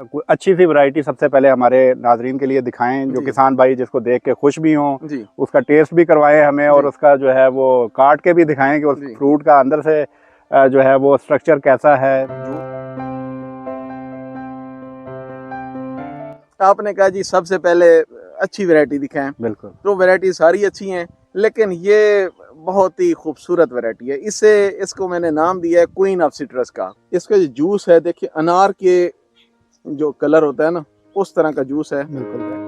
कोई अच्छी सी वैरायटी सबसे पहले हमारे नाजरीन के लिए दिखाएं, जो किसान भाई जिसको देख के खुश भी हों, उसका टेस्ट भी करवाएं हमें, और उसका जो है वो काट के भी दिखाएं कि उस फ्रूट का अंदर से जो है वो स्ट्रक्चर कैसा है। आपने कहा जी सबसे पहले अच्छी वैरायटी दिखाएं। बिल्कुल, तो वैरायटी सारी अच्छी हैं, लेकिन ये बहुत ही खूबसूरत वैरायटी है। इसको मैंने नाम दिया है क्वीन ऑफ सिट्रस का। इसका जो जूस है, देखिए अनार के जो कलर होता है ना, उस तरह का जूस है। बिल्कुल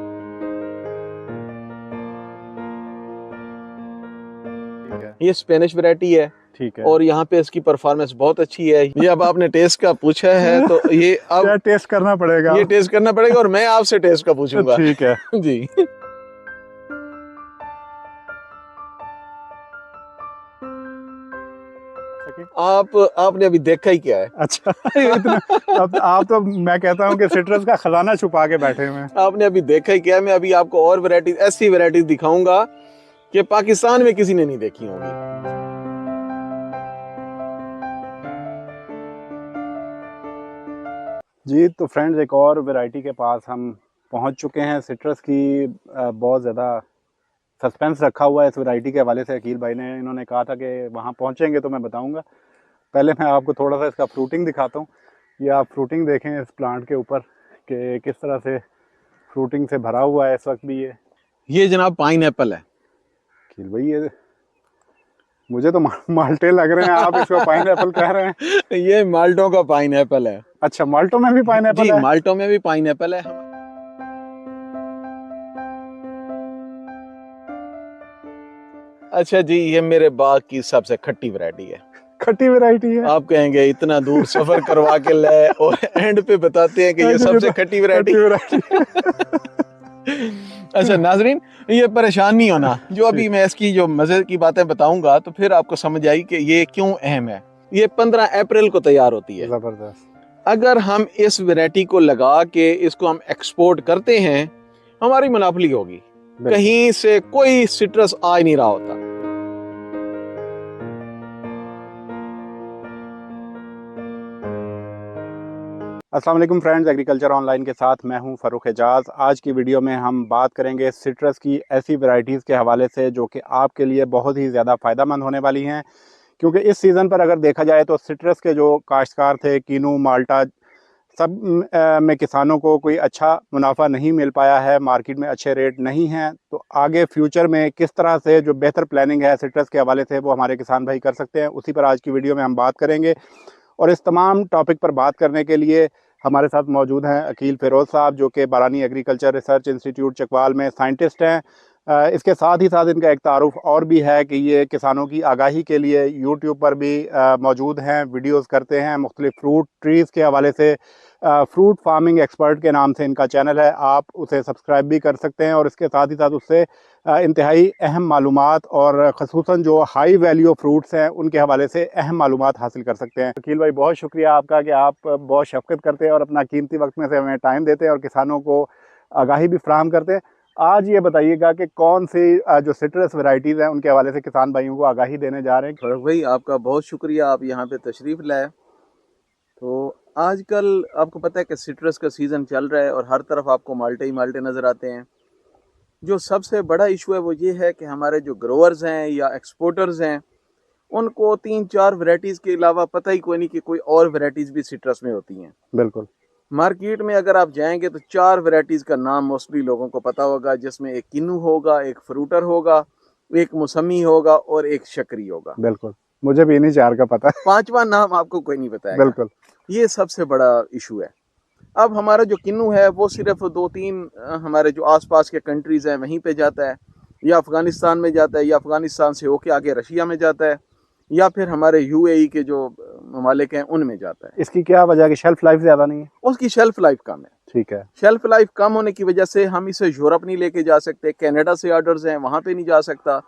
ये स्पेनिश वैरायटी है। ठीक है। और यहाँ पे इसकी परफॉर्मेंस बहुत अच्छी है। ये अब आपने टेस्ट का पूछा है तो ये अब क्या टेस्ट करना पड़ेगा? ये टेस्ट करना पड़ेगा और मैं आपसे टेस्ट का पूछूंगा। ठीक है जी। आपने अभी देखा ही क्या है? अच्छा इतना अब आप तो मैं कहता हूँ कि सिट्रस का खजाना छुपा के बैठे हुए हैं। आपने अभी देखा ही क्या है? मैं अभी आपको और वैरायटी, ऐसी वैरायटी दिखाऊंगा कि पाकिस्तान में किसी ने नहीं देखी होंगी। जी तो फ्रेंड्स, एक और वैरायटी के पास हम पहुंच चुके हैं। सिट्रस की बहुत ज़्यादा सस्पेंस रखा हुआ है इस वैरायटी के हवाले से। अकील भाई ने इन्होंने कहा था कि वहाँ पहुँचेंगे तो मैं बताऊंगा। पहले मैं आपको थोड़ा सा इसका फ्रूटिंग दिखाता हूँ। ये आप फ्रूटिंग देखें इस प्लांट के ऊपर कि किस तरह से फ्रूटिंग से भरा हुआ है इस वक्त भी। ये जनाब पाइन एप्पल है। अकील भाई, ये मुझे तो माल्टे लग रहे हैं, आप इसको पाइन एप्पल कह रहे हैं। ये माल्टो का पाइन एप्पल है। अच्छा, माल्टो में भी पाइन एप्पल है? माल्टो में भी पाइन एप्पल है। अच्छा जी, ये मेरे बाग की सबसे खट्टी वैरायटी है। खट्टी वैरायटी है? आप कहेंगे इतना दूर सफर करवा के ले और एंड पे बताते हैं कि ये सबसे खट्टी वैरायटी। अच्छा नाजरीन, ये परेशान नहीं होना। जो अभी मैं इसकी जो मजे की बातें बताऊंगा तो फिर आपको समझ आई कि ये क्यों अहम है। ये 15 अप्रैल को तैयार होती है। जबरदस्त। अगर हम इस वैरायटी को लगा के इसको हम एक्सपोर्ट करते हैं, हमारी मुनाफली होगी। कहीं से कोई सिट्रस आ ही नहीं रहा होता। अस्सलाम वालेकुम फ्रेंड्स, एग्रीकल्चर ऑनलाइन के साथ मैं हूं फ़ारूक एजाज। आज की वीडियो में हम बात करेंगे सिट्रस की ऐसी वैरायटीज़ के हवाले से जो कि आपके लिए बहुत ही ज़्यादा फ़ायदेमंद होने वाली हैं। क्योंकि इस सीज़न पर अगर देखा जाए तो सिट्रस के जो काश्तकार थे, कीनू, माल्टा, सब में किसानों को कोई अच्छा मुनाफा नहीं मिल पाया है, मार्केट में अच्छे रेट नहीं हैं। तो आगे फ्यूचर में किस तरह से जो बेहतर प्लानिंग है सिट्रस के हवाले से वो हमारे किसान भाई कर सकते हैं, उसी पर आज की वीडियो में हम बात करेंगे। और इस तमाम टॉपिक पर बात करने के लिए हमारे साथ मौजूद हैं अकील फ़िरोज़ साहब, जो कि बारानी एग्रीकल्चर रिसर्च इंस्टीट्यूट चकवाल में साइंटिस्ट हैं। इसके साथ ही साथ इनका एक तारुफ और भी है कि ये किसानों की आगाही के लिए यूट्यूब पर भी मौजूद हैं, वीडियोस करते हैं मुख्तलिफ फ्रूट ट्रीज़ के हवाले से। फ्रूट फार्मिंग एक्सपर्ट के नाम से इनका चैनल है, आप उसे सब्सक्राइब भी कर सकते हैं। और इसके साथ ही साथ उससे इंतहाई अहम मालूमात और ख़ुसूसन जो हाई वैल्यू फ्रूट्स हैं उनके हवाले से अहम मालूमात हासिल कर सकते हैं। अकील भाई, बहुत शुक्रिया आपका कि आप बहुत शफ़क़त करते हैं और अपना कीमती वक्त में से हमें टाइम देते हैं और किसानों को आगाही भी फ्राहम करते हैं। आज ये बताइएगा कि कौन सी जो सिट्रस वैरायटीज़ हैं उनके हवाले से किसान भाइयों को आगाही देने जा रहे हैं। फ़ारूक भाई, आपका बहुत शुक्रिया, आप यहाँ पे तशरीफ़ लाए। तो आजकल आपको पता है कि सिट्रस का सीज़न चल रहा है और हर तरफ आपको माल्टे ही माल्टे नज़र आते हैं। जो सबसे बड़ा इशू है वो ये है कि हमारे जो ग्रोअर्स हैं या एक्सपोर्टर्स हैं, उनको 3-4 वैरायटीज़ के अलावा पता ही कोई नहीं कि कोई और वैरायटीज़ भी सिट्रस में होती हैं। बिल्कुल। मार्केट में अगर आप जाएंगे तो 4 वैरायटीज़ का नाम मोस्टली लोगों को पता होगा, जिसमें एक किन्नू होगा, एक फ्रूटर होगा, एक मौसमी होगा और एक शकरी होगा। बिल्कुल, मुझे भी इन्हीं 4 का पता है। 5वां नाम आपको कोई नहीं बताएगा। बिल्कुल। ये सबसे बड़ा इशू है। अब हमारा जो किन्नू है वो सिर्फ 2-3 हमारे जो आसपास के कंट्रीज़ हैं वहीं पे जाता है, या अफ़गानिस्तान में जाता है, या अफ़गानिस्तान से होके आगे रशिया में जाता है, या फिर हमारे यूएई के जो ममालिक हैं उनमें जाता है। इसकी क्या वजह कि शेल्फ लाइफ ज़्यादा नहीं है? उसकी शेल्फ लाइफ कम है। ठीक है। शेल्फ लाइफ कम होने की वजह से हम इसे यूरोप नहीं लेके जा सकते, कनाडा से ऑर्डर्स हैं वहाँ पे नहीं जा सकता,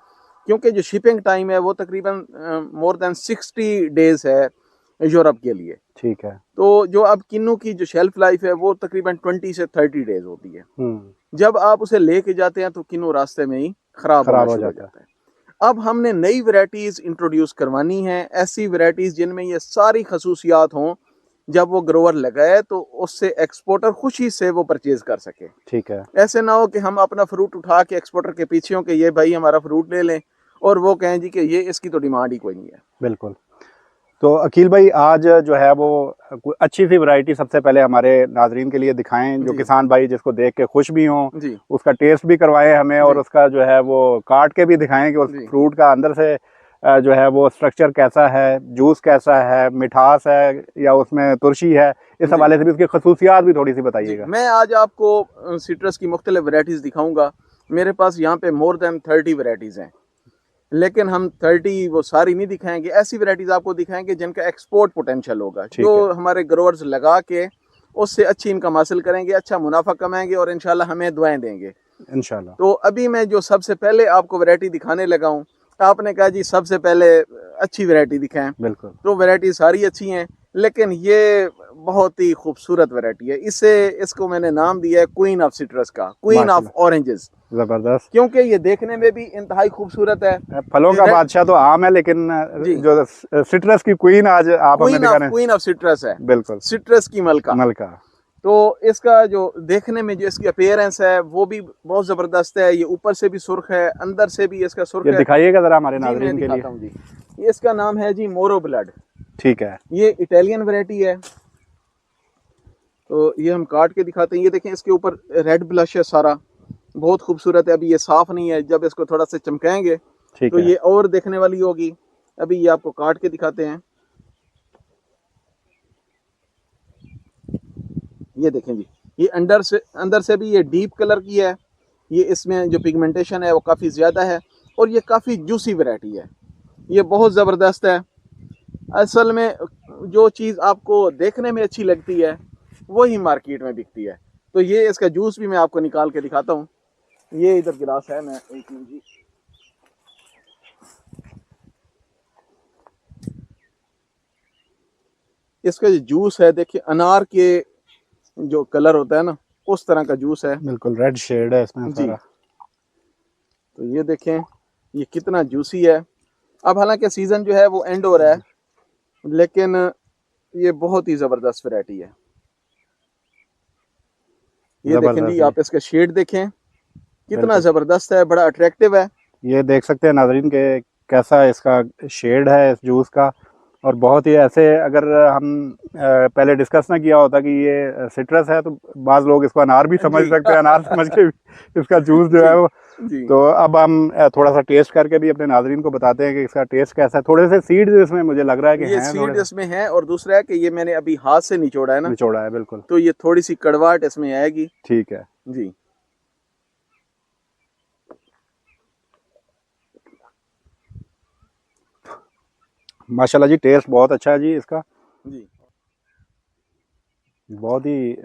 क्योंकि जो शिपिंग टाइम है वो तकरीबन मोर देन 60 डेज़ है यूरोप के लिए। ठीक है। तो जो अब किन्नू की जो शेल्फ लाइफ है वो तकरीबन 20 से 30 डेज होती है। जब आप उसे लेके जाते हैं तो किन्नू रास्ते में ही खराब हो जाता है। अब हमने नई वैरायटीज इंट्रोड्यूस करवानी है, ऐसी वैरायटीज जिनमें ये सारी खसूसियात हों जब वो ग्रोवर लगाए तो उससे एक्सपोर्टर खुशी से वो परचेज कर सके। ठीक है। ऐसे ना हो कि हम अपना फ्रूट उठा के एक्सपोर्टर के पीछे हो कि ये भाई हमारा फ्रूट ले लें और वो कहें जी कि ये इसकी तो डिमांड ही कोई नहीं है। बिल्कुल। तो अकील भाई आज जो है वो अच्छी सी वैरायटी सबसे पहले हमारे नाजरीन के लिए दिखाएं, जो जी। किसान भाई जिसको देख के खुश भी हों, जी उसका टेस्ट भी करवाएं हमें, और जी उसका जो है वो काट के भी दिखाएं कि उस जी फ्रूट का अंदर से जो है वो स्ट्रक्चर कैसा है, जूस कैसा है, मिठास है या उसमें तुरशी है, इस जी हवाले से भी उसकी खसूसियात भी थोड़ी सी जी। बताइएगा। मैं आज आपको सिट्रस की मुख्तलिफ वैरायटीज दिखाऊंगा। मेरे पास यहाँ पे मोर देन 30 वैरायटीज हैं, लेकिन हम 30 वो सारी नहीं दिखाएंगे। ऐसी वैरायटीज आपको दिखाएंगे जिनका एक्सपोर्ट पोटेंशियल होगा, ठीक जो है। हमारे ग्रोअर्स लगा के उससे अच्छी इनकम हासिल करेंगे, अच्छा मुनाफा कमाएंगे और इंशाल्लाह हमें दुआएं देंगे। इंशाल्लाह। तो अभी मैं जो सबसे पहले आपको वैरायटी दिखाने लगा हूँ, आपने कहा जी सबसे पहले अच्छी वैरायटी दिखाएं, बिल्कुल। तो वैरायटी सारी अच्छी हैं, लेकिन ये बहुत ही खूबसूरत वैरायटी है। इसको मैंने नाम दिया है क्वीन ऑफ सिट्रस का, क्वीन ऑफ माशाल्लाह, ऑरेंजेस, जबरदस्त। क्योंकि ये देखने में भी इंतहाई खूबसूरत है। फलों का बादशाह तो आम है, लेकिन जी जो सिट्रस की क्वीन आज आप हमें दिखाने। क्वीन ऑफ सिट्रस है, बिल्कुल। सिट्रस की मलका। मलका। तो इसका जो देखने में जो इसकी अपीयरेंस है वो भी बहुत जबरदस्त है। ये ऊपर से भी सुर्ख है, अंदर से भी इसका सुर्ख ये है। दिखाइएगा जरा हमारे जी मैं नाजरीन के लिए। दिखाता हूँ जी। ये इसका नाम है जी मोरो ब्लड। ठीक है। ये इटालियन वैरायटी है। तो ये हम काट के दिखाते हैं। ये देखें, इसके ऊपर रेड ब्लश है सारा, बहुत खूबसूरत है। अभी ये साफ नहीं है, जब इसको थोड़ा सा चमकाएंगे ठीक तो है। ये और देखने वाली होगी। अभी ये आपको काट के दिखाते हैं। ये देखें जी, ये अंदर से भी ये डीप कलर की है। ये इसमें जो पिगमेंटेशन है वो काफ़ी ज़्यादा है और ये काफ़ी जूसी वैरायटी है। ये बहुत ज़बरदस्त है। असल में जो चीज़ आपको देखने में अच्छी लगती है वही मार्केट में बिकती है। तो ये इसका जूस भी मैं आपको निकाल के दिखाता हूँ। ये इधर गिलास है, मैं एक मिनट जी। इसका जो जूस है, देखिए अनार के जो कलर होता है ना, उस तरह का जूस है। बिल्कुल रेड शेड है इसमें जी। सारा। तो ये देखें, ये कितना जूसी है। अब हालांकि सीज़न जो है वो एंड हो रहा है, लेकिन ये बहुत ही ज़बरदस्त वैरायटी है। ये देखें जी, आप इसका शेड देखें कितना ज़बरदस्त है, बड़ा अट्रैक्टिव है। ये देख सकते हैं नाजरीन के कैसा इसका शेड है इस जूस का, और बहुत ही ऐसे, अगर हम पहले डिस्कस ना किया होता कि ये सिट्रस है, तो बाज़ लोग इसको अनार भी समझ सकते हैं, अनार समझ के भी इसका जूस जो है वो। जी। तो अब हम थोड़ा सा टेस्ट करके भी अपने नाजरीन को बताते हैं कि इसका टेस्ट कैसा है। थोड़े से सीड्स इसमें मुझे लग रहा है कि ये हैं, सीड इसमें है, और दूसरा है कि ये मैंने अभी हाथ से निचोड़ा है ना, निचोड़ा है। बिल्कुल। तो ये थोड़ी सी कड़वाहट इसमें आएगी। ठीक है जी। माशाल्लाह जी, टेस्ट बहुत अच्छा है जी इसका। जी बहुत ही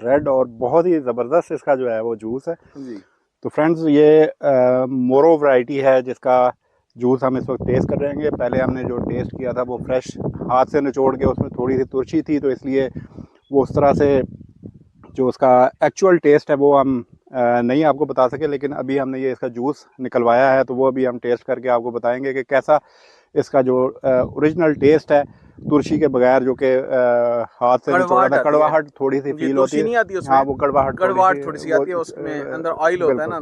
रेड और बहुत ही ज़बरदस्त इसका जो है वो जूस है। जी तो फ्रेंड्स, ये मोरो वैरायटी है जिसका जूस हम इस वक्त टेस्ट कर रहे हैं। पहले हमने जो टेस्ट किया था वो फ्रेश हाथ से निचोड़ के, उसमें थोड़ी सी तुरशी थी, तो इसलिए वो उस तरह से जो उसका एक्चुअल टेस्ट है वो हम नहीं आपको बता सके। लेकिन अभी हमने ये इसका जूस निकलवाया है, तो वो अभी हम टेस्ट करके आपको बताएंगे कि कैसा इसका जो ओरिजिनल टेस्ट है, तुलसी के बगैर, जो कि हाथ से निचोड़ा था। कड़वाहट थोड़ी सी फील होती है। नहीं आती उसमें। हाँ, वो कड़वाहट थोड़ी सी आती है, उसमें अंदर ऑयल होता है ना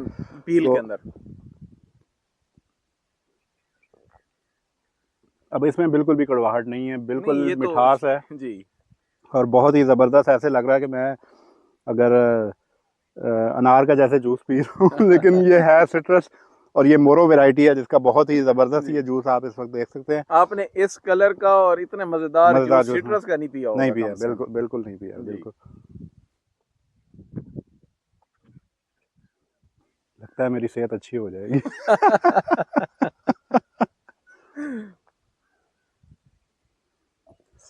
पील के अंदर। अब इसमें बिल्कुल भी कड़वाहट नहीं है, बिल्कुल मिठास है जी, और बहुत ही ज़बरदस्त। ऐसे लग रहा है कि मैं अगर अनार का जैसे जूस पी रहा हूँ लेकिन ये है सिट्रस, और ये मोरो वैरायटी है जिसका बहुत ही ज़बरदस्त ये जूस आप इस वक्त देख सकते हैं। आपने इस कलर का और इतने मज़ेदार जूस सिट्रस का नहीं पिया होगा। नहीं पिया, बिल्कुल बिल्कुल नहीं पिया, बिल्कुल। लगता है मेरी सेहत अच्छी हो जाएगी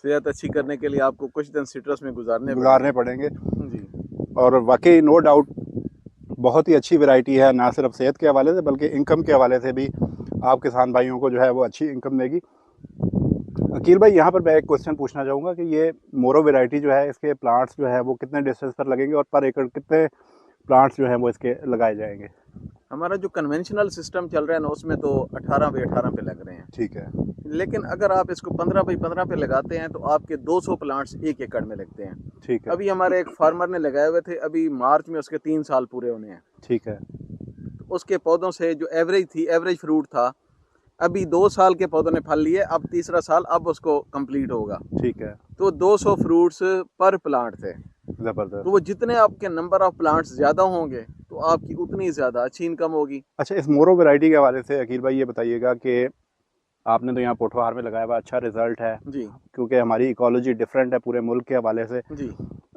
सेहत अच्छी करने के लिए आपको कुछ दिन सिट्रस में गुजारने पड़ेंगे। जी। और वाकई नो डाउट बहुत ही अच्छी वैरायटी है, ना सिर्फ सेहत के हवाले से बल्कि इनकम के हवाले से भी आप किसान भाइयों को जो है वो अच्छी इनकम देगी। अकील भाई, यहाँ पर मैं एक क्वेश्चन पूछना चाहूँगा कि ये मोरो वैरायटी जो है, इसके प्लांट्स जो है वो कितने डिस्टेंस पर लगेंगे और पर एकड़ कितने प्लांट्स जो हैं वो इसके लगाए जाएंगे? हमारा जो कन्वेंशनल सिस्टम चल रहा है ना, उसमें तो 18 बाई 18 पे लग रहे हैं। ठीक है। लेकिन अगर आप इसको 15 बाई 15 पे लगाते हैं तो आपके 200 प्लांट्स 1 एकड़ में लगते हैं। ठीक है। अभी हमारे एक फार्मर ने लगाए हुए थे, अभी मार्च में उसके 3 साल पूरे होने हैं। ठीक है। तो उसके पौधों से जो एवरेज फ्रूट था, अभी 2 साल के पौधों ने फल लिए, अब तीसरा साल अब उसको कंप्लीट होगा। ठीक है। तो 200 फ्रूट्स पर प्लांट थे। ज़बरदस्त। तो वो जितने आपके नंबर ऑफ प्लांट्स ज़्यादा होंगे तो आपकी उतनी ज़्यादा अच्छी इनकम होगी। अच्छा, इस मोरो वैरायटी के हवाले से अकील भाई ये बताइएगा कि आपने तो यहाँ पोठोहार में लगाया हुआ, अच्छा रिजल्ट है, जी क्योंकि हमारी इकोलॉजी डिफरेंट है पूरे मुल्क के हवाले से। जी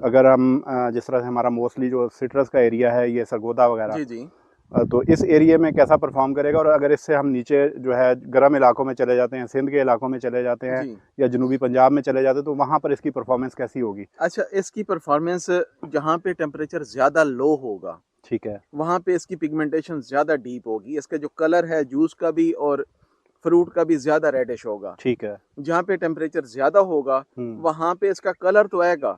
अगर हम जिस तरह से हमारा मोस्टली जो सिट्रस का एरिया है ये सरगोदा वगैरह, जी जी तो इस एरिया में कैसा परफॉर्म करेगा? और अगर इससे हम नीचे जो है गर्म इलाकों में चले जाते हैं, सिंध के इलाकों में चले जाते हैं जी। या जनूबी पंजाब में चले जाते हैं, तो वहाँ पर इसकी परफॉर्मेंस कैसी होगी? अच्छा, इसकी परफॉर्मेंस जहाँ पे टेम्परेचर ज़्यादा लो होगा ठीक है। वहाँ पे इसकी पिगमेंटेशन ज़्यादा डीप होगी। इसका जो कलर है जूस का भी और फ्रूट का भी ज़्यादा रेडिश होगा। ठीक है। जहाँ पे टेम्परेचर ज़्यादा होगा वहाँ पे इसका कलर तो आएगा,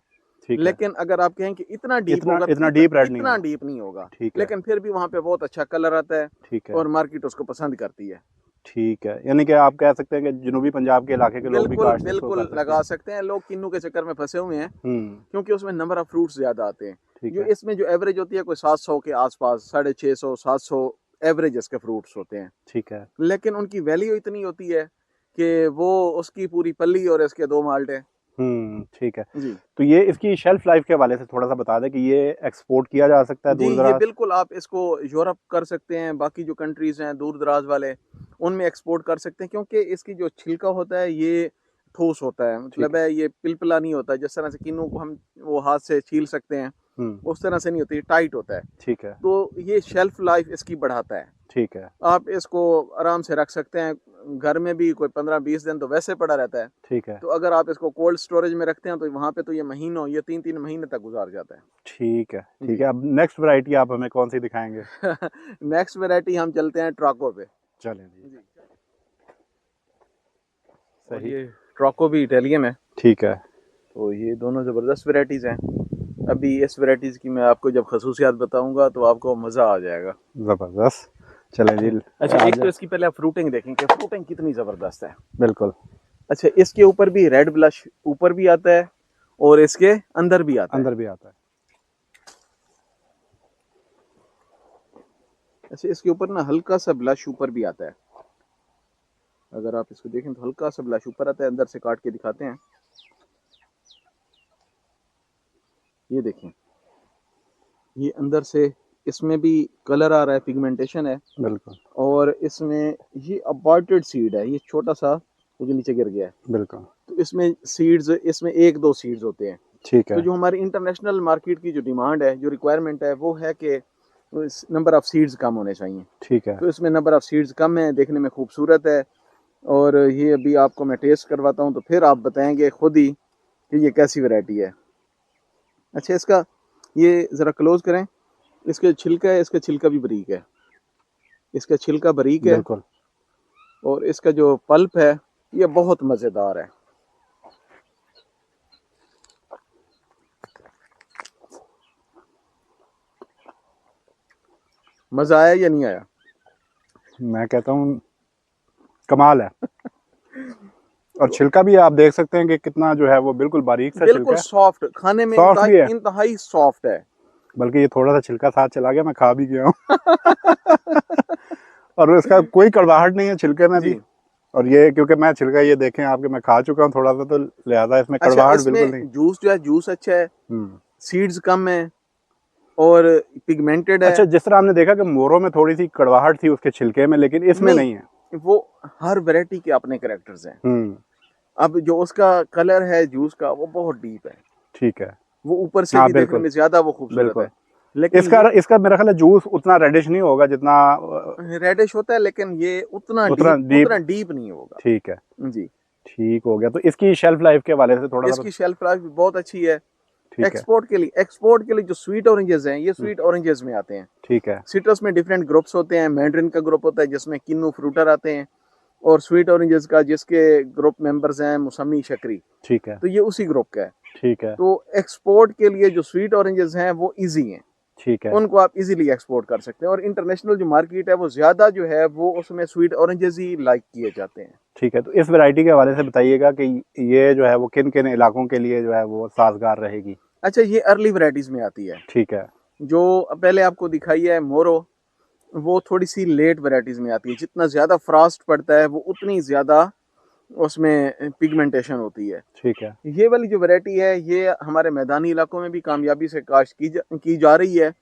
ठीक है। लेकिन अगर आप कहें कि इतना डीप होगा, इतना डीप रेड नहीं इतना होगा। डीप नहीं होगा, ठीक है। लेकिन फिर भी वहाँ पे बहुत अच्छा कलर आता है ठीक है। और मार्केट उसको पसंद करती है। ठीक है, यानी कि आप कह सकते हैं कि जनूबी पंजाब के इलाके के लोग भी बिल्कुल काश्त इसको कर बिल्कुल सकते लगा हैं। सकते हैं। लोग किन्नू के चक्कर में फंसे हुए हैं हम्म। क्योंकि उसमें नंबर ऑफ फ्रूट्स ज़्यादा आते हैं। ठीक जो है। इसमें जो एवरेज होती है कोई 700 के आसपास, 650 700 एवरेज इसके फ्रूट्स होते हैं, ठीक है। लेकिन उनकी वैल्यू इतनी होती है कि वो उसकी पूरी पल्ली और इसके 2 माल्टे। ठीक है। जी तो ये इसकी शेल्फ लाइफ के हवाले से थोड़ा सा बता दें कि ये एक्सपोर्ट किया जा सकता है जी, दूर ये दराज? बिल्कुल आप इसको यूरोप कर सकते हैं, बाकी जो कंट्रीज़ हैं दूर दराज वाले उनमें एक्सपोर्ट कर सकते हैं, क्योंकि इसकी जो छिलका होता है ये ठोस होता है, मतलब है ये पिलपिला नहीं होता। जिस तरह से किन्नू को हम वो हाथ से छील सकते हैं हम्म। उस तरह से नहीं होती, टाइट होता है। ठीक है। तो ये शेल्फ लाइफ इसकी बढ़ाता है। ठीक है। आप इसको आराम से रख सकते हैं, घर में भी कोई 15-20 दिन तो वैसे पड़ा रहता है। ठीक है। तो अगर आप इसको कोल्ड स्टोरेज में रखते हैं तो वहाँ पे तो ये महीनों, ये 3-3 महीने तक गुजार जाता है। ठीक है। ठीक जी है, अब नेक्स्ट वैरायटी आप हमें कौन सी दिखाएंगे? नेक्स्ट वैरायटी हम चलते हैं ट्राको पे। चलें जी। और सही। ये ट्राको भी इटालियन है, ठीक है। तो ये दोनों ज़बरदस्त वैरायटीज़ हैं। अभी इस वैरायटीज़ की मैं आपको जब खसूसियात बताऊंगा तो आपको मज़ा आ जाएगा। ज़बरदस्त। चलें जी। अच्छा, एक तो इसकी पहले आप फ्रूटिंग देखें कि फ्रूटिंग कितनी ज़बरदस्त है। बिल्कुल। अच्छा, इसके ऊपर भी रेड ब्लश ऊपर भी आता है और इसके अंदर भी आता है। अंदर भी आता है। अच्छा, इसके ऊपर ना हल्का सा ब्लश ऊपर भी आता है। अगर आप इसको देखें तो हल्का सा ब्लश ऊपर आता है, अंदर से काट के दिखाते हैं। ये देखें, ये अंदर से इसमें भी कलर आ रहा है, पिगमेंटेशन है। बिल्कुल। और इसमें ये अबॉर्टेड सीड है, ये छोटा सा वो जो नीचे गिर गया है। बिल्कुल। तो इसमें सीड्स, इसमें 1-2 सीड्स होते हैं। ठीक है। तो जो हमारी इंटरनेशनल मार्केट की जो डिमांड है, जो रिक्वायरमेंट है, वो है कि नंबर ऑफ सीड्स कम होने चाहिए। ठीक है। तो इसमें नंबर ऑफ सीड्स कम है, देखने में खूबसूरत है। और ये अभी आपको मैं टेस्ट करवाता हूँ तो फिर आप बताएंगे खुद ही कि ये कैसी वैरायटी है। अच्छा, इसका ये ज़रा क्लोज करें। इसके छिलका है, इसका छिलका भी बारीक है, इसका छिलका बारीक है। बिल्कुल। और इसका जो पल्प है ये बहुत मज़ेदार है। मज़ा आया या नहीं आया? मैं कहता हूँ कमाल है। और छिलका भी आप देख सकते हैं कि कितना जो है वो बिल्कुल बारीक सा छिलका बिल्कुल है। सॉफ्ट, खाने में सॉफ्ट भी है, इंतहाई सॉफ्ट है। बल्कि ये थोड़ा सा छिलका साथ चला गया, मैं खा भी गया हूँ। और इसका कोई कड़वाहट नहीं है छिलके में भी। और ये क्योंकि मैं छिलका ये देखें आपके मैं खा चुका हूँ थोड़ा सा, तो लिहाजा इसमें अच्छा, कड़वाहट बिल्कुल नहीं। जूस जो है जूस अच्छा है, हम्म। सीड्स कम है और पिगमेंटेड है। अच्छा, जिस तरह हमने देखा कि मोरो में थोड़ी सी कड़वाहट थी उसके छिलके में, लेकिन इसमें नहीं है। वो हर वैरायटी के अपने कैरेक्टर्स हैं। हम्म। अब जो उसका कलर है जूस का वो बहुत डीप है, ठीक है। वो ऊपर से हाँ भी देखने बिल्कुल में ज्यादा वो खूबसूरत बिल्कुल। है। लेकिन इसका मेरा ख्याल है जूस उतना रेडिश नहीं होगा जितना रेडिश होता है, लेकिन ये उतना डीप नहीं होगा। ठीक है। जी, ठीक हो गया। तो इसकी शेल्फ लाइफ के हवाले से थोड़ा सा इसकी शेल्फ लाइफ भी बहुत अच्छी है। ठीक है। एक्सपोर्ट के लिए जो स्वीट ऑरेंजेस हैं ये स्वीट ऑरेंजेस में आते हैं। ठीक है। सिट्रस में डिफरेंट ग्रुप्स होते हैं। मैंड्रिन का ग्रुप होता है जिसमें किन्नू फ्रूटर आते हैं, और स्वीट ऑरेंजेस का जिसके ग्रुप मेंबर्स हैं मौसमी शकरी, ठीक है। तो ये उसी ग्रुप का है। ठीक है। तो एक्सपोर्ट के लिए जो स्वीट ऑरेंजेस हैं वो इजी हैं। ठीक है। उनको आप इजीली एक्सपोर्ट कर सकते हैं। और इंटरनेशनल जो मार्केट है वो ज़्यादा जो है वो उसमें स्वीट ऑरेंजेस ही लाइक किए जाते हैं। ठीक है, तो इस वैरायटी के हवाले से बताइएगा कि ये जो है वो किन किन इलाकों के लिए जो है वो साजगार रहेगी। अच्छा, ये अर्ली वैरायटीज़ में आती है। ठीक है। जो पहले आपको दिखाई है मोरो, वो थोड़ी सी लेट वैरायटीज़ में आती है। जितना ज़्यादा फ्रॉस्ट पड़ता है वो उतनी ज़्यादा उसमें पिगमेंटेशन होती है। ठीक है। ये वाली जो वैरायटी है ये हमारे मैदानी इलाकों में भी कामयाबी से काश्त की जा रही है।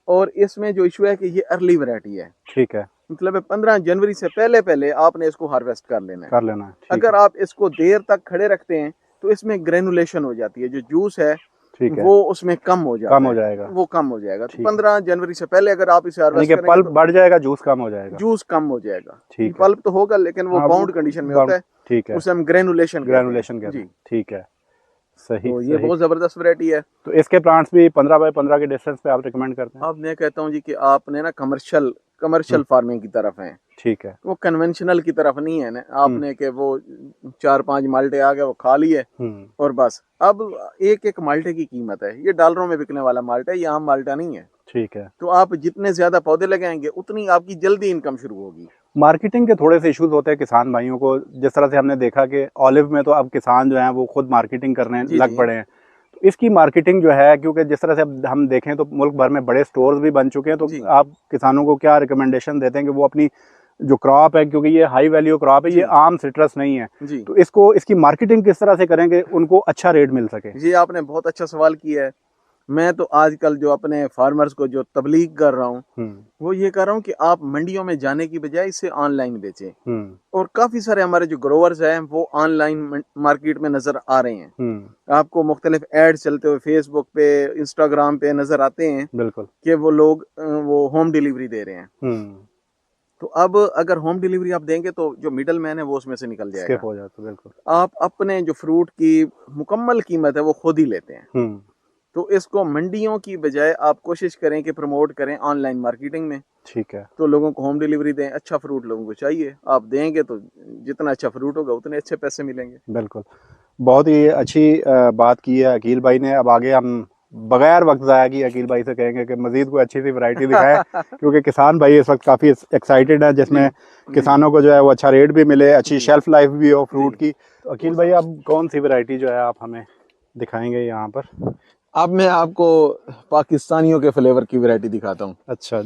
और इसमें जो इशू है कि ये अर्ली वैरायटी है। ठीक है। मतलब 15 जनवरी से पहले पहले आपने इसको हार्वेस्ट कर लेना है। कर लेना है। ठीक अगर है। आप इसको देर तक खड़े रखते हैं तो इसमें ग्रेनुलेशन हो जाती है, जो जूस है ठीक है। वो उसमें कम हो जाता कम हो है, जाएगा। वो कम हो जाएगा। तो ठीक है। 15 जनवरी से पहले अगर आप इसे यानी हार्वेस्ट कि करेंगे पल्प तो बढ़ जाएगा, जूस कम हो जाएगा। जूस कम हो जाएगा। ठीक है। पल्प तो होगा लेकिन वो हाँ, बाउंड कंडीशन में बाउंड, होता है, ठीक है, उसे हम ग्रेनुलेशन ग्रेनुलेशन कहते कहते हैं। हैं। जी, ठीक है, सही तो ये सही। बहुत ज़बरदस्त वैरायटी है। तो इसके प्लांट्स भी 15 बाय 15 के डिस्टेंस पे आप रिकमेंड करते हैं? अब मैं कहता हूँ जी कि आपने ना कमर्शियल फार्मिंग की तरफ हैं, ठीक है। वो कन्वेंशनल की तरफ नहीं है ना। आपने कि वो 4-5 माल्टे आ गए वो खा लिए और बस। अब एक एक माल्टे की कीमत है, ये डॉलरों में बिकने वाला माल्टा है, ये आम माल्टा नहीं है। ठीक है। तो आप जितने ज्यादा पौधे लगाएंगे उतनी आपकी जल्दी इनकम शुरू होगी। मार्केटिंग के थोड़े से इश्यूज होते हैं किसान भाइयों को, जिस तरह से हमने देखा कि ऑलिव में तो अब किसान जो हैं वो खुद मार्केटिंग करने जी लग जी। पड़े हैं। तो इसकी मार्केटिंग जो है, क्योंकि जिस तरह से अब हम देखें तो मुल्क भर में बड़े स्टोर्स भी बन चुके हैं, तो जी आप किसानों को क्या रिकमेंडेशन देते हैं कि वो अपनी जो क्रॉप है, क्योंकि ये हाई वैल्यू क्रॉप है, जी ये आम सिट्रस नहीं है, जी। तो इसकी मार्केटिंग किस तरह से करेंगे उनको अच्छा रेट मिल सके? जी, आपने बहुत अच्छा सवाल किया है। मैं तो आजकल जो अपने फार्मर्स को जो तबलीग कर रहा हूँ वो ये कर रहा हूँ कि आप मंडियों में जाने की बजाय इसे ऑनलाइन बेचें। और काफ़ी सारे हमारे जो ग्रोवर्स हैं वो ऑनलाइन मार्केट में नज़र आ रहे हैं। आपको मुख्तलिफ एड चलते हुए फेसबुक पे, इंस्टाग्राम पे नज़र आते हैं बिल्कुल कि वो लोग वो होम डिलीवरी दे रहे हैं। तो अब अगर होम डिलीवरी आप देंगे तो जो मिडल मैन है वो उसमें से निकल जाएगा। स्किप हो जाता है, बिल्कुल। आप अपने जो फ्रूट की मुकम्मल कीमत है वो खुद ही लेते हैं। तो इसको मंडियों की बजाय आप कोशिश करें कि प्रमोट करें ऑनलाइन मार्केटिंग में। ठीक है। तो लोगों को होम डिलीवरी दें। अच्छा फ्रूट लोगों को चाहिए, आप देंगे तो जितना अच्छा फ्रूट होगा उतने अच्छे पैसे मिलेंगे। बिल्कुल, बहुत ही अच्छी बात की है अकील भाई ने। अब आगे हम बगैर वक्त ज़ाया किए अकील भाई से कहेंगे कि मज़ीद कोई अच्छी सी वैरायटी दिखाएं, क्योंकि किसान भाई इस वक्त काफ़ी एक्साइटेड हैं, जिसमें किसानों को जो है वो अच्छा रेट भी मिले, अच्छी शेल्फ लाइफ भी हो फ्रूट की। तो अकील भाई, अब कौन सी वैरायटी जो है आप हमें दिखाएंगे यहाँ पर? अब मैं आपको पाकिस्तानियों के फ्लेवर की वैरायटी दिखाता हूँ। अच्छा।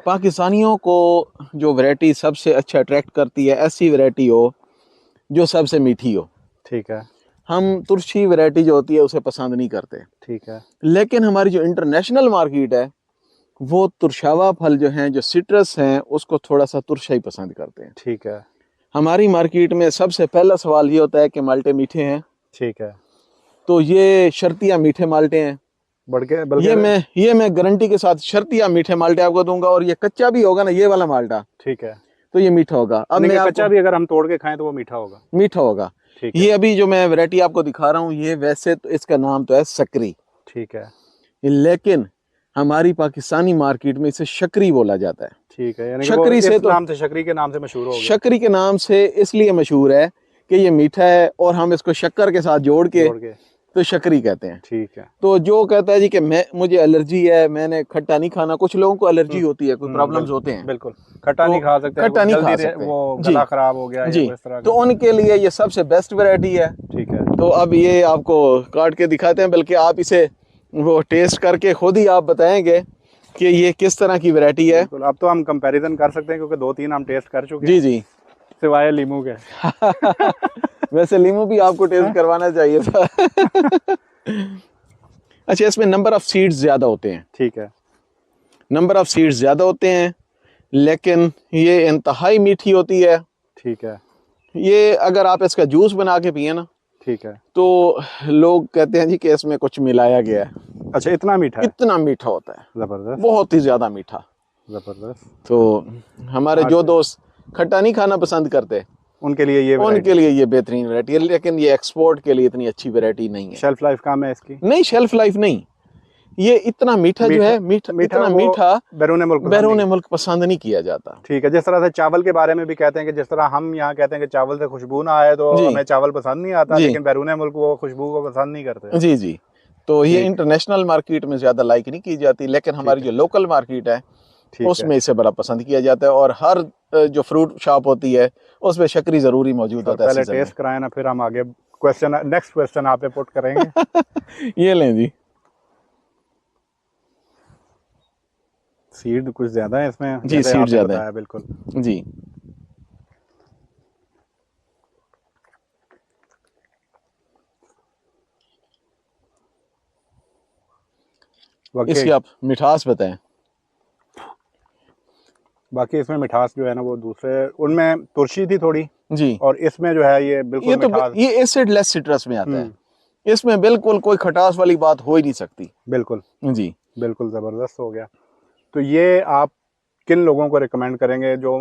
पाकिस्तानियों को जो वैरायटी सबसे अच्छा अट्रैक्ट करती है, ऐसी वैरायटी हो जो सबसे मीठी हो। ठीक है। हम तुरशी वैरायटी जो होती है उसे पसंद नहीं करते। ठीक है। लेकिन हमारी जो इंटरनेशनल मार्केट है वो तुरशावा फल जो हैं, जो सिट्रस हैं, उसको थोड़ा सा तुरशा ही पसंद करते हैं। ठीक है। हमारी मार्केट में सबसे पहला सवाल ये होता है कि माल्टे मीठे हैं। ठीक है। तो ये शर्तिया मीठे माल्टे हैं। ये मैं गारंटी के साथ शर्तिया मीठे माल्टे आपको दूंगा। और ये कच्चा भी होगा ना, ये वाला माल्टा, ठीक है, तो ये मीठा होगा। अब मैं कच्चा भी अगर हम तोड़ के खाएं तो वो मीठा होगा? मीठा होगा। ये अभी जो मैं वैरायटी आपको दिखा रहा हूँ, ये वैसे तो इसका नाम तो है सकरी। ठीक है। लेकिन हमारी पाकिस्तानी मार्केट में इसे शकरी बोला जाता है। ठीक है, यानी शकरी से तो नाम से, शकरी के नाम से मशहूर हो गया। शकरी के नाम से इसलिए मशहूर है कि ये मीठा है और हम इसको शक्कर के साथ जोड़ के तो शकरी कहते हैं। ठीक है। तो जो कहता है जी कि मुझे एलर्जी है, मैंने खट्टा नहीं खाना, कुछ लोगों को एलर्जी होती है, कोई प्रॉब्लम्स होते हैं, बिल्कुल खट्टा नहीं खा सकते, खट्टा नहीं खा सकते, वो गला खराब हो गया जी, तो उनके लिए ये सबसे बेस्ट वैरायटी है। ठीक है। तो अब ये आपको काट के दिखाते हैं, बल्कि आप इसे वो टेस्ट करके खुद ही आप बताएंगे कि ये किस तरह की वैरायटी है। अब तो हम कंपैरिजन कर सकते हैं, क्योंकि 2-3 हम टेस्ट कर चुके हैं। जी जी, सिवाय लीमू के। वैसे लीमू भी आपको टेस्ट करवाना चाहिए था। अच्छा, इसमें नंबर ऑफ सीड्स ज्यादा होते हैं। ठीक है। नंबर ऑफ सीड्स ज्यादा होते हैं, लेकिन ये इंतहाई मीठी होती है। ठीक है। ये अगर आप इसका जूस बना के पिए ना, ठीक है, तो लोग कहते हैं जी कि इसमें कुछ मिलाया गया है। अच्छा, इतना मीठा है? इतना मीठा होता है, जबरदस्त, बहुत ही ज्यादा मीठा, जबरदस्त। तो हमारे जो दोस्त खट्टा नहीं खाना पसंद करते उनके लिए ये बेहतरीन वैरायटी है। लेकिन ये एक्सपोर्ट के लिए इतनी अच्छी वैरायटी नहीं है। शेल्फ लाइफ कम है इसकी? नहीं, शेल्फ लाइफ नहीं। ये इतना मीठा जो है, इतना मीठा बैरून मुल्क पसंद नहीं किया जाता। ठीक है। जिस तरह से चावल के बारे में भी कहते हैं कि जिस तरह हम यहाँ कहते हैं कि चावल से खुशबू ना आए तो हमें चावल पसंद नहीं आता, लेकिन बैरून मुल्क वो खुशबू को पसंद नहीं करते। जी जी, तो ये ठीक। इंटरनेशनल मार्केट में ज्यादा लाइक नहीं की जाती, लेकिन हमारी जो लोकल मार्केट है ठीक उसमें है इसे बड़ा पसंद किया जाता है। और हर जो फ्रूट शॉप होती है उसमें शक्करी जरूरी मौजूद सर, होता है पहले सीजन में। टेस्ट कराएं ना, फिर हम आगे क्वेश्चन, नेक्स्ट क्वेश्चन आप पे पुट करेंगे। ये लें जी। सीड कुछ ज्यादा है इसमें, जी जैसे सीड आपने ज्यादा बताया, बिल्कुल। है जी। बाकी इसकी आप मिठास बताएं। बाकी इसमें मिठास जो है ना, वो दूसरे उनमें तुरशी थी थोड़ी, जी और इसमें जो है ये बिल्कुल ये तो मिठास। ये एसिड लेस सिट्रस में आता है, हम्म। इसमें बिल्कुल कोई खटास वाली बात हो ही नहीं सकती। बिल्कुल जी बिल्कुल ज़बरदस्त हो गया। तो ये आप किन लोगों को रिकमेंड करेंगे जो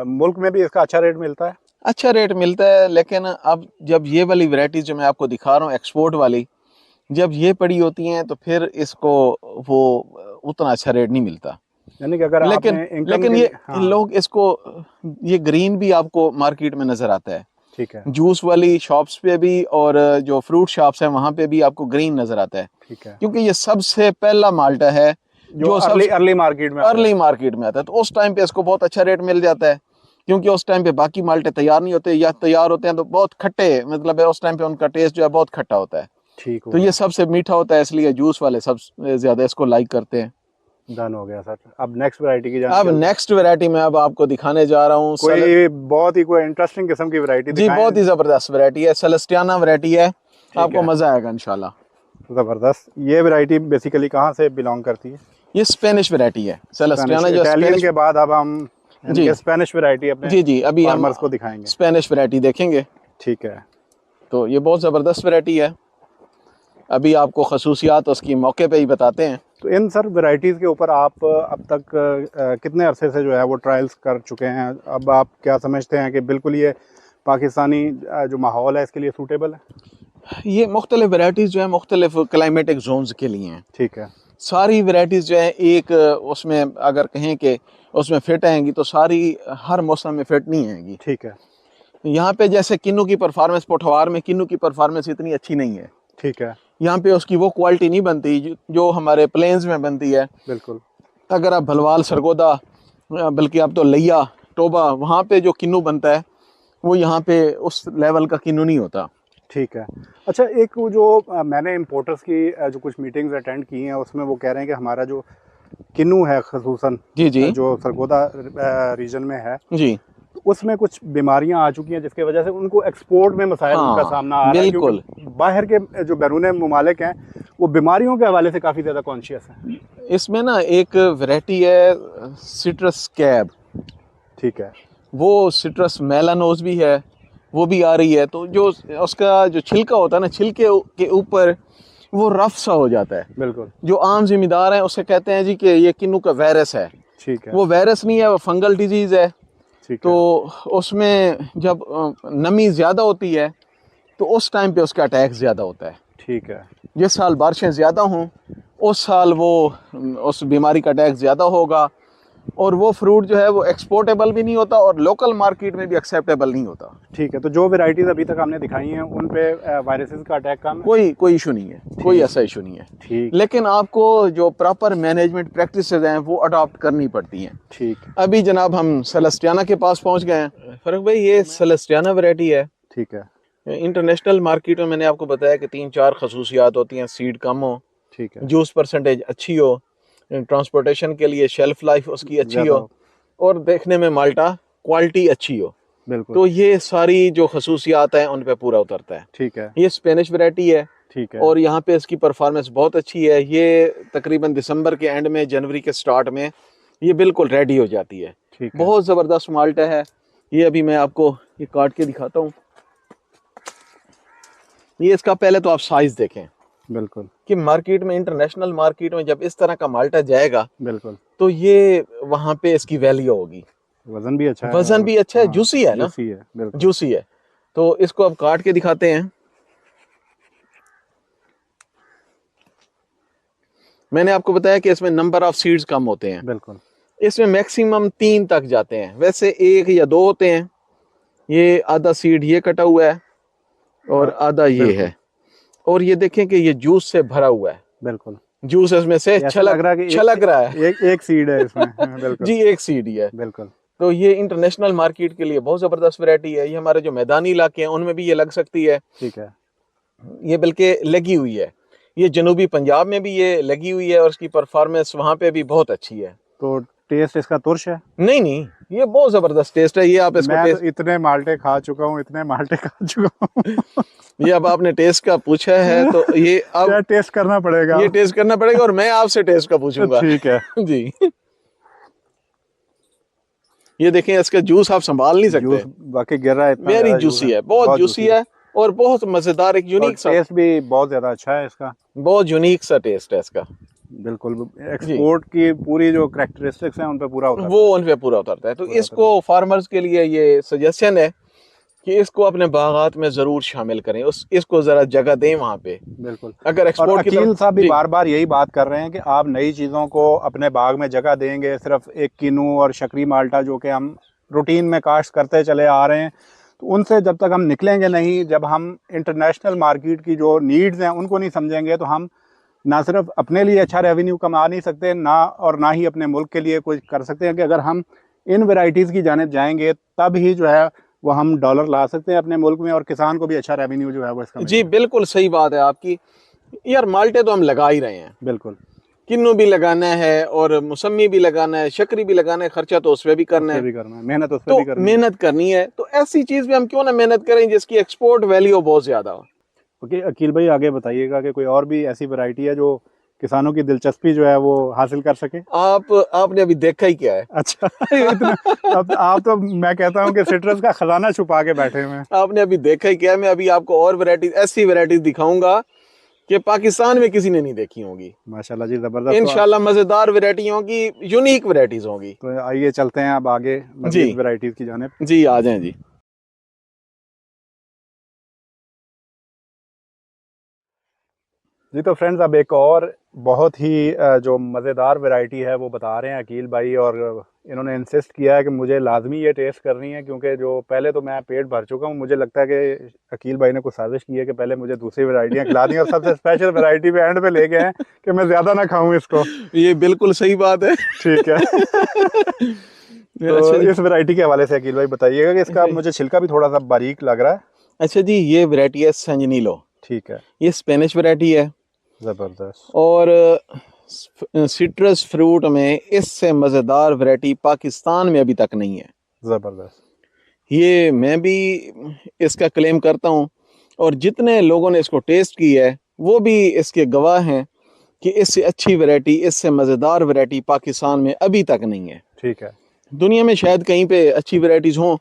मुल्क में भी इसका अच्छा रेट मिलता है? अच्छा रेट मिलता है, लेकिन अब जब ये वाली वैरायटी जो मैं आपको दिखा रहा हूँ एक्सपोर्ट वाली, जब ये पड़ी होती हैं तो फिर इसको वो उतना अच्छा रेट नहीं मिलता। यानी कि अगर लेकिन आपने इनकम लेकिन के ये लिए, हाँ लोग इसको, ये ग्रीन भी आपको मार्केट में नजर आता है, ठीक है जूस वाली शॉप्स पे भी और जो फ्रूट शॉप्स हैं वहां पे भी आपको ग्रीन नजर आता है, ठीक है, क्योंकि ये सबसे पहला माल्टा है जो जो सब अर्ली अर्ली मार्केट में आता है। अर्ली मार्केट में आता है। तो उस टाइम पे इसको बहुत अच्छा रेट मिल जाता है, क्योंकि उस टाइम पे बाकी माल्टे तैयार नहीं होते, या तैयार होते हैं तो बहुत खट्टे, मतलब है उस टाइम पे उनका टेस्ट जो है बहुत खट्टा होता है। ठीक हो तो ये गया, सबसे मीठा होता है, इसलिए जूस वाले सब ज्यादा इसको लाइक करते हैं। डन हो गया सर। अब नेक्स्ट वैरायटी की जान अब चलते हैं। नेक्स्ट वैरायटी में अब आपको दिखाने जा रहा हूँ कोई बहुत ही कोई इंटरेस्टिंग किस्म की वैरायटी जी दिखाएं। बहुत ही जबरदस्त वैरायटी है, सेलेस्टियाना वैरायटी है, ठीक आपको है, मजा आएगा इंशाल्लाह। ज़बरदस्त। ये वैरायटी बेसिकली कहाँ से बिलोंग करती है? ये स्पेनिश वैरायटी है, स्पेनिश, सेलेस्टियाना जो इटालियन स्पेनिश। के बाद अब हम यानी जी कि स्पेनिश वैरायटी अपने जी जी अभी हम फार्मर्स को दिखाएंगे। स्पेनिश वैरायटी देखेंगे। ठीक है। तो ये बहुत ज़बरदस्त वैरायटी है, अभी आपको खसूसियात उसकी मौके पे ही बताते हैं। तो इन सर वैरायटीज़ के ऊपर आप अब तक कितने अरसे से जो है वो ट्रायल्स कर चुके हैं? अब आप क्या समझते हैं कि बिल्कुल ये पाकिस्तानी जो माहौल है इसके लिए सूटेबल है? ये मुख्तलिफ वैरायटीज़ जो है मुख्तलिफ क्लाइमेटिक जोन्स के लिए हैं। ठीक है, सारी वैरायटीज़ जो है एक उसमें अगर कहें कि उसमें फिट आएंगी तो सारी हर मौसम में फिट नहीं आएंगी। ठीक है, यहाँ पे जैसे किन्नू की परफॉर्मेंस, पोठवार में किन्नू की परफॉर्मेंस इतनी अच्छी नहीं है, ठीक है, यहाँ पे उसकी वो क्वालिटी नहीं बनती जो हमारे प्लेन्स में बनती है। बिल्कुल, अगर आप भलवाल, सरगोदा, बल्कि आप तो लिया, टोबा, वहाँ पे जो किन्नू बनता है वो यहाँ पे उस लेवल का किन्नू नहीं होता। ठीक है। अच्छा, एक वो जो मैंने इम्पोर्टर्स की जो कुछ मीटिंग्स अटेंड की हैं उसमें वो कह रहे हैं कि हमारा जो किन्नू है खसूसन जी जी जो सरगोदा रीजन में है, जी उसमें कुछ बीमारियां आ चुकी हैं जिसकी वजह से उनको एक्सपोर्ट में मसाइल उनका हाँ सामना आ रहा है, बिल्कुल। क्योंकि बाहर के जो बैरून मुमालिक हैं वो बीमारियों के हवाले से काफ़ी ज़्यादा कॉन्शियस हैं। इसमें ना एक वैरायटी है सिट्रस कैब, ठीक है, वो सिट्रस मेलानोज भी है, वो भी आ रही है। तो जो उसका जो छिलका होता है ना, छिलके के ऊपर वो रफ सा हो जाता है। बिल्कुल, जो आम जिम्मेदार हैं उससे कहते हैं जी कि ये किन्नू का वायरस है। ठीक है, वो वायरस नहीं है, वो फंगल डिजीज़ है। ठीक तो है, उसमें जब नमी ज़्यादा होती है तो उस टाइम पे उसका अटैक ज़्यादा होता है। ठीक है, जिस साल बारिशें ज़्यादा हों उस साल वो उस बीमारी का अटैक ज़्यादा होगा, और वो फ्रूट जो है वो एक्सपोर्टेबल भी नहीं होता और लोकल मार्केट में भी एक्सेप्टेबल नहीं होता। ठीक है। तो जो वेराइटीज़ अभी तक हमने दिखाई हैं उन पे वायरसेस का अटैक कम है? कोई इशू नहीं है, कोई ऐसा इशू नहीं है। ठीक, लेकिन आपको जो प्रॉपर मैनेजमेंट प्रैक्टिसेस हैं वो अडॉप्ट करनी पड़ती हैं। ठीक, अभी जनाब हम सेलेस्टियाना के पास पहुंच गए हैं। फर्क भाई ये सेलेस्टियाना वैरायटी है, ठीक है, इंटरनेशनल मार्केट में मैंने आपको बताया कि 3-4 खसूसियात होती हैं। सीड कम हो, ठीक है, जूस परसेंटेज अच्छी हो, ट्रांसपोर्टेशन के लिए शेल्फ लाइफ उसकी अच्छी ज़्यादा हो, और देखने में माल्टा क्वालिटी अच्छी हो। बिल्कुल, तो ये सारी जो खसूसियात हैं उन पे पूरा उतरता है। ठीक है, ये स्पेनिश वैरायटी है, ठीक है, और यहाँ पे इसकी परफॉर्मेंस बहुत अच्छी है। ये तकरीबन दिसंबर के एंड में, जनवरी के स्टार्ट में ये बिल्कुल रेडी हो जाती है। ठीक है, बहुत ज़बरदस्त माल्टा है ये। अभी मैं आपको ये काट के दिखाता हूँ। ये इसका पहले तो आप साइज देखें बिल्कुल, कि मार्केट में, इंटरनेशनल मार्केट में जब इस तरह का माल्टा जाएगा बिल्कुल, तो ये वहाँ पे इसकी वैल्यू होगी। वज़न भी अच्छा है, वजन और भी अच्छा है, हाँ, जूसी है ना, जूसी है, बिल्कुल, जूसी है। तो इसको अब काट के दिखाते हैं। मैंने आपको बताया कि इसमें नंबर ऑफ सीड्स कम होते हैं, बिल्कुल, इसमें मैक्सिमम 3 तक जाते हैं, वैसे 1 या 2 होते हैं। ये आधा सीड ये कटा हुआ है और आधा ये बिल्कुल, है। और ये देखें कि ये जूस से भरा हुआ है, बिल्कुल जूस इसमें से लग रहा है कि छलक रहा है। एक सीड है इसमें। बिल्कुल जी, एक सीड ही है। बिल्कुल। तो ये इंटरनेशनल मार्केट के लिए बहुत जबरदस्त वैरायटी है। ये हमारे जो मैदानी इलाके हैं उनमें भी ये लग सकती है। ठीक है, ये बल्कि लगी हुई है, ये जनूबी पंजाब में भी ये लगी हुई है और उसकी परफॉर्मेंस वहाँ पे भी बहुत अच्छी है। तो टेस्ट इसका तुर्श है? नहीं नहीं, ये बहुत जबरदस्त टेस्ट है। ये आप इसको मैं टेस्ट तो इतने माल्टे खा चुका हूँ, इतने माल्टे खा चुका हूँ। ये अब आपने टेस्ट का पूछा है तो ये अब क्या टेस्ट करना पड़ेगा? ये टेस्ट करना पड़ेगा और मैं आपसे टेस्ट का पूछूंगा। ठीक है जी। ये देखें, इसका जूस आप संभाल नहीं सकते, जूस बाकी गिर रहा है, इतना वेरी ज़्यादा जूस जूसी है, बहुत जूसी है और बहुत मजेदार, एक यूनिक सा, टेस्ट भी बहुत ज्यादा अच्छा है इसका, बहुत यूनिक सा टेस्ट है इसका। बिल्कुल एक्सपोर्ट की पूरी जो करैक्टरिस्टिक्स हैं उन पे पूरा उतरता वो उन पे पूरा उतरता है। तो इसको फार्मर्स के लिए ये सजेशन है कि इसको अपने बागात में जरूर शामिल करें, इसको जरा जगह दें वहाँ पे। बिल्कुल। अगर एक्सपोर्ट की अकील साहब भी बार बार यही बात कर रहे हैं कि आप नई चीज़ों को अपने बाग में जगह देंगे, सिर्फ एक किनू और शकरी माल्टा जो कि हम रूटीन में काश्त करते चले आ रहे हैं, तो उनसे जब तक हम निकलेंगे नहीं, जब हम इंटरनेशनल मार्केट की जो नीड्स हैं उनको नहीं समझेंगे, तो हम ना सिर्फ अपने लिए अच्छा रेवेन्यू कमा नहीं सकते ना ही अपने मुल्क के लिए कुछ कर सकते हैं। कि अगर हम इन वैरायटीज़ की जानिब जाएंगे तब ही जो है वो हम डॉलर ला सकते हैं अपने मुल्क में और किसान को भी अच्छा रेवेन्यू जो है वो इसका। जी बिल्कुल सही बात है आपकी। यार माल्टे तो हम लगा ही रहे हैं, बिल्कुल, किन्नू भी लगाना है और मौसमी भी लगाना है, शकरी भी लगाना है, खर्चा तो उसमें भी करना है, मेहनत उस तो भी करनी मेहनत करनी है। तो ऐसी चीज भी हम क्यों ना मेहनत करें जिसकी एक्सपोर्ट वैल्यू बहुत ज्यादा हो। ओके, अकील भाई आगे बताइएगा कि कोई और भी ऐसी वैरायटी है जो किसानों की दिलचस्पी जो है वो हासिल कर सके। आपने अभी देखा ही क्या है? अच्छा इतना अब आप तो मैं कहता हूँ कि सिट्रस का खजाना छुपा के बैठे हुए हैं। आपने अभी देखा ही क्या है? मैं अभी आपको और वैरायटीज, ऐसी वैरायटीज दिखाऊंगा कि पाकिस्तान में किसी ने नहीं देखी होंगी। माशाल्लाह जी, जबरदस्त। इंशाल्लाह मजेदार वैरायटी होगी, यूनिक वैरायटीज होंगी। तो आइए चलते हैं अब आगे मज़ीद वैरायटीज की जानिब। जी आ जाएं जी। जी तो फ्रेंड्स, अब एक और बहुत ही जो मज़ेदार वैरायटी है वो बता रहे हैं अकील भाई, और इन्होंने इंसिस्ट किया है कि मुझे लाजमी ये टेस्ट करनी है, क्योंकि जो पहले तो मैं पेट भर चुका हूँ। मुझे लगता है कि अकील भाई ने कुछ साजिश की है कि पहले मुझे दूसरी वैरायटियाँ खिला दी और सबसे स्पेशल वैरायटी पे एंड पे ले गए हैं कि मैं ज़्यादा ना खाऊँ इसको। ये बिल्कुल सही बात है। ठीक है। तो इस वैरायटी के हवाले से अकील भाई बताइएगा कि इसका मुझे छिलका भी थोड़ा सा बारीक लग रहा है। अच्छा जी, ये वैरायटी है सैंजनीलो। ठीक है, ये स्पेनिश वैरायटी है, ज़बरदस्त। और सिट्रस फ्रूट में इससे मज़ेदार वैरायटी पाकिस्तान में अभी तक नहीं है। ज़बरदस्त। ये मैं भी इसका क्लेम करता हूँ और जितने लोगों ने इसको टेस्ट की है वो भी इसके गवाह हैं कि इससे अच्छी वैरायटी, इससे मज़ेदार वैरायटी पाकिस्तान में अभी तक नहीं है। ठीक है। दुनिया में शायद कहीं पे अच्छी वैरायटीज हों,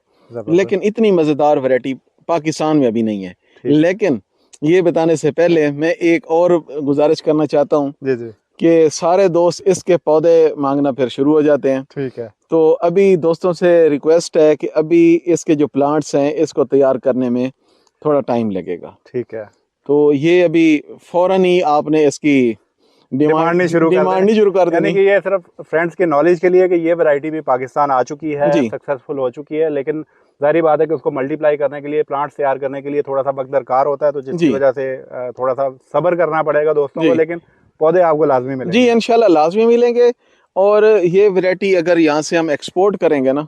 लेकिन इतनी मज़ेदार वैरायटी पाकिस्तान में अभी नहीं है। लेकिन ये बताने से पहले मैं एक और गुजारिश करना चाहता हूँ कि सारे दोस्त इसके पौधे मांगना फिर शुरू हो जाते हैं। ठीक है। तो अभी दोस्तों से रिक्वेस्ट है कि अभी इसके जो प्लांट्स हैं इसको तैयार करने में थोड़ा टाइम लगेगा। ठीक है। तो ये अभी फौरन ही आपने इसकी डिमांड नहीं शुरू कर देनी। यानी कि ये सिर्फ फ्रेंड्स के नॉलेज के लिए कि ये वैरायटी भी पाकिस्तान आ चुकी है, सक्सेसफुल हो चुकी है, लेकिन जाहिर बात है कि उसको मल्टीप्लाई करने के लिए, प्लांट्स तैयार करने के लिए थोड़ा सा वक्त दरकार होता है, तो जिसकी वजह से थोड़ा सा सब्र करना पड़ेगा दोस्तों को, लेकिन पौधे आपको लाजमी मिलेंगे। जी इंशाल्लाह लाजमी मिलेंगे। और ये वैरायटी अगर यहाँ से हम एक्सपोर्ट करेंगे ना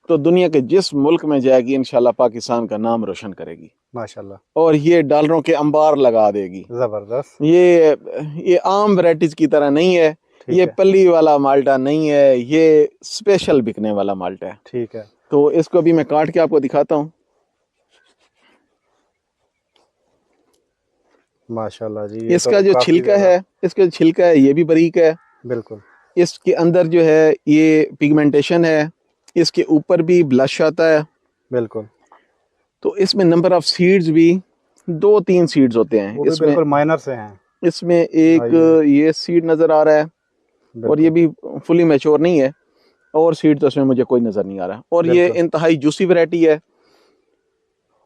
तो दुनिया के जिस मुल्क में जाएगी इंशाल्लाह पाकिस्तान का नाम रोशन करेगी माशाल्लाह, और ये डॉलरों के अंबार लगा देगी। जबरदस्त। ये आम वैरायटीज की तरह नहीं है, ये पल्ली वाला माल्टा नहीं है, ये स्पेशल बिकने वाला माल्टा है। ठीक है। तो इसको भी मैं काट के आपको दिखाता हूँ। माशाल्लाह जी, इसका जो छिलका है, इसका छिलका है ये भी बारीक है। बिल्कुल। इसके अंदर जो है ये पिगमेंटेशन है, इसके ऊपर भी ब्लश आता है। बिल्कुल। तो इसमें नंबर ऑफ सीड्स भी 2-3 सीड्स होते हैं, वो इसमें बिल्कुल माइनर से हैं। इसमें एक ये सीड नजर आ रहा है और ये भी फुली मैच्योर नहीं है, और सीड तो इसमें मुझे कोई नजर नहीं आ रहा। और ये इंतहाई जूसी वैरायटी है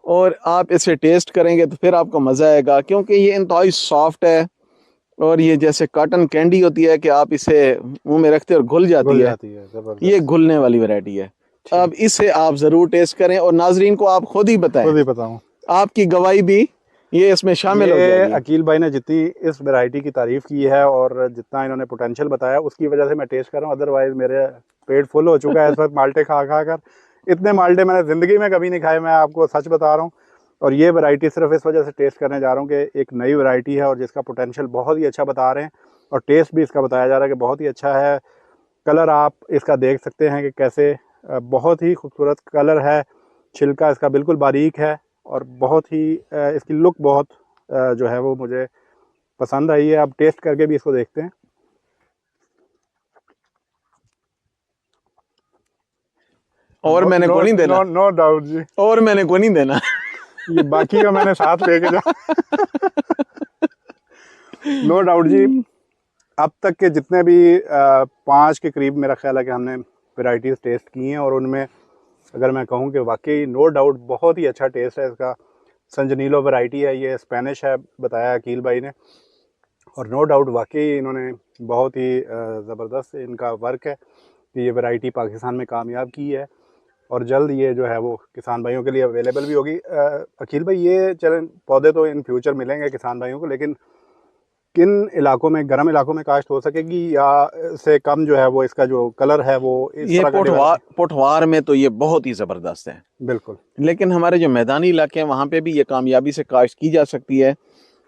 और आप इसे टेस्ट करेंगे तो फिर आपको मजा आएगा, क्योंकि ये इंतहाई सॉफ्ट है और ये जैसे कॉटन कैंडी होती है कि आप इसे मुंह में रखते और घुल जाती है। ये घुलने वाली वैरायटी है। अब इसे आप जरूर टेस्ट करें और नाजरीन को आप खुद ही बताएं। खुद ही बताऊं। आपकी गवाही भी ये इसमें शामिल हो ये जाएगी। अकील भाई ने जितनी इस वैरायटी की तारीफ की है और जितना इन्होंने पोटेंशियल बताया, उसकी वजह से मैं टेस्ट कर रहा हूँ। अदरवाइज मेरे पेट फुल हो चुका है इस वक्त माल्टे खा खा कर। इतने माल्टे मैंने ज़िंदगी में कभी नहीं खाए, मैं आपको सच बता रहा हूँ। और ये वैरायटी सिर्फ इस वजह से टेस्ट करने जा रहा हूँ कि एक नई वैरायटी है और जिसका पोटेंशियल बहुत ही अच्छा बता रहे हैं, और टेस्ट भी इसका बताया जा रहा है कि बहुत ही अच्छा है। कलर आप इसका देख सकते हैं कि कैसे बहुत ही खूबसूरत कलर है। छिलका इसका बिल्कुल बारीक है और बहुत ही इसकी लुक बहुत जो है वो मुझे पसंद आई है। अब टेस्ट करके भी इसको देखते हैं। और मैंने को नहीं देना। नो डाउट जी, और मैंने को नहीं देना। ये बाकी का मैंने साथ लेके जा। नो डाउट जी, अब तक के जितने भी 5 के करीब मेरा ख्याल है कि हमने वैरायटीज़ टेस्ट की हैं, और उनमें अगर मैं कहूँ कि वाकई नो डाउट बहुत ही अच्छा टेस्ट है इसका। संजनीलो वैरायटी है, ये स्पेनिश है बताया अकील भाई ने, और नो डाउट वाकई इन्होंने बहुत ही ज़बरदस्त इनका वर्क है कि ये वैरायटी पाकिस्तान में कामयाब की है, और जल्द ये जो है वो किसान भाइयों के लिए अवेलेबल भी होगी। अकील भाई, ये चलें पौधे तो इन फ्यूचर मिलेंगे किसान भाइयों को, लेकिन किन इलाकों में, गर्म इलाकों में काश्त हो सकेगी, या से कम जो है वो इसका जो कलर है वो इस ये तरह का पोठवार में तो ये बहुत ही जबरदस्त है, बिल्कुल। लेकिन हमारे जो मैदानी इलाके हैं वहाँ पे भी ये कामयाबी से काश्त की जा सकती है।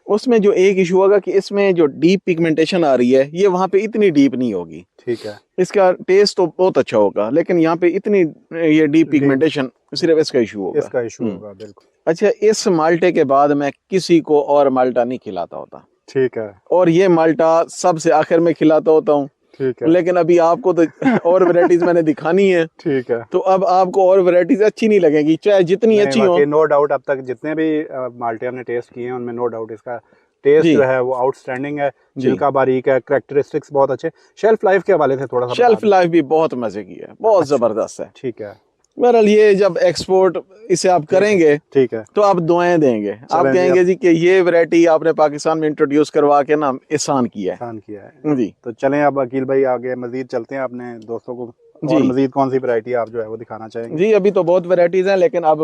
उसमें जो एक इशू होगा कि इसमें जो डीप पिगमेंटेशन आ रही है ये वहाँ पे इतनी डीप नहीं होगी। ठीक है, इसका टेस्ट तो बहुत अच्छा होगा, लेकिन यहाँ पे इतनी ये डीप पिगमेंटेशन सिर्फ इसका इशू होगा। इसका इशू होगा बिल्कुल। अच्छा, इस माल्टे के बाद मैं किसी को और माल्टा नहीं खिलाता होता, ठीक है, और ये माल्टा सबसे आखिर में खिलाता होता हूँ। ठीक है, लेकिन अभी आपको तो और वैरायटीज मैंने दिखानी है, ठीक है। तो अब आपको और वैरायटीज अच्छी नहीं लगेगी, चाहे जितनी अच्छी हो। नो डाउट अब तक जितने भी माल्टे हमने टेस्ट किए हैं उनमें नो डाउट इसका टेस्ट जी जो है वो आउटस्टैंडिंग है। जी। छिलका बारीक है, कैरेक्टरिस्टिक्स बहुत अच्छे। शेल्फ लाइफ के हवाले से थोड़ा सा शेल्फ बता दें। लाइफ भी बहुत मजे की है, बहुत अच्छा, जबरदस्त है। ठीक है, बहरहाल ये जब एक्सपोर्ट इसे आप करेंगे ठीक है। तो आप दुआएं देंगे, आप चलें जी, कहेंगे जी कि ये वैरायटी आपने पाकिस्तान में इंट्रोड्यूस करवा के ना एहसान किया आसान किया है है। जी तो चलें अब अकील भाई आगे मजीद चलते हैं अपने दोस्तों को, और जी मजीद कौन सी वैरायटी आप जो है वो दिखाना चाहेंगे? जी, अभी तो बहुत वैरायटीज हैं, लेकिन अब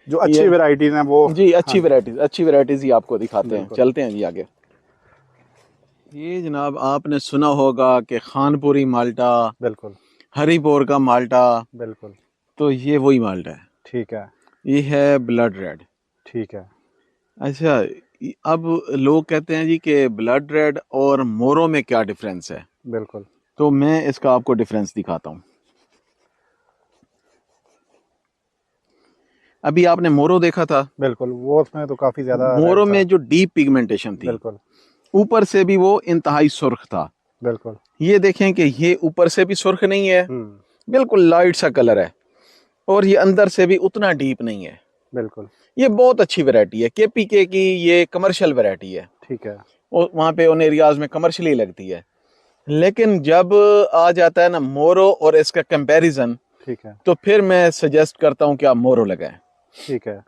जो अच्छी वैरायटीज हैं वो। जी हाँ, अच्छी वैरायटीज ही आपको दिखाते हैं। बिल्कुल। चलते हैं जी आगे। ये जनाब आपने सुना होगा कि खानपुरी माल्टा, बिल्कुल, हरीपुर का माल्टा, बिल्कुल। तो ये वही माल्टा है। ठीक है, ये है ब्लड रेड। ठीक है। अच्छा, अब लोग कहते हैं जी कि ब्लड रेड और मोरो में क्या डिफरेंस है, बिल्कुल, तो मैं इसका आपको डिफरेंस दिखाता हूँ। अभी आपने मोरो देखा था, बिल्कुल। वो उसमें तो काफी ज्यादा मोरो रेड था। में जो डीप पिगमेंटेशन थी, बिल्कुल, ऊपर से भी वो इंतहाई सुर्ख था। बिल्कुल। ये देखें कि ये ऊपर से भी सुर्ख नहीं है, हम्म, बिल्कुल लाइट सा कलर है, और ये अंदर से भी उतना डीप नहीं है। बिल्कुल। ये बहुत अच्छी वैरायटी है, केपीके की ये कमर्शियल वैरायटी है, ठीक है, और वहाँ पे उन एरियाज में कमर्शियली लगती है। लेकिन जब आ जाता है ना मोरो और इसका कंपैरिजन, ठीक है, तो फिर मैं सजेस्ट करता हूँ कि आप मोरो लगाएं। ठीक है।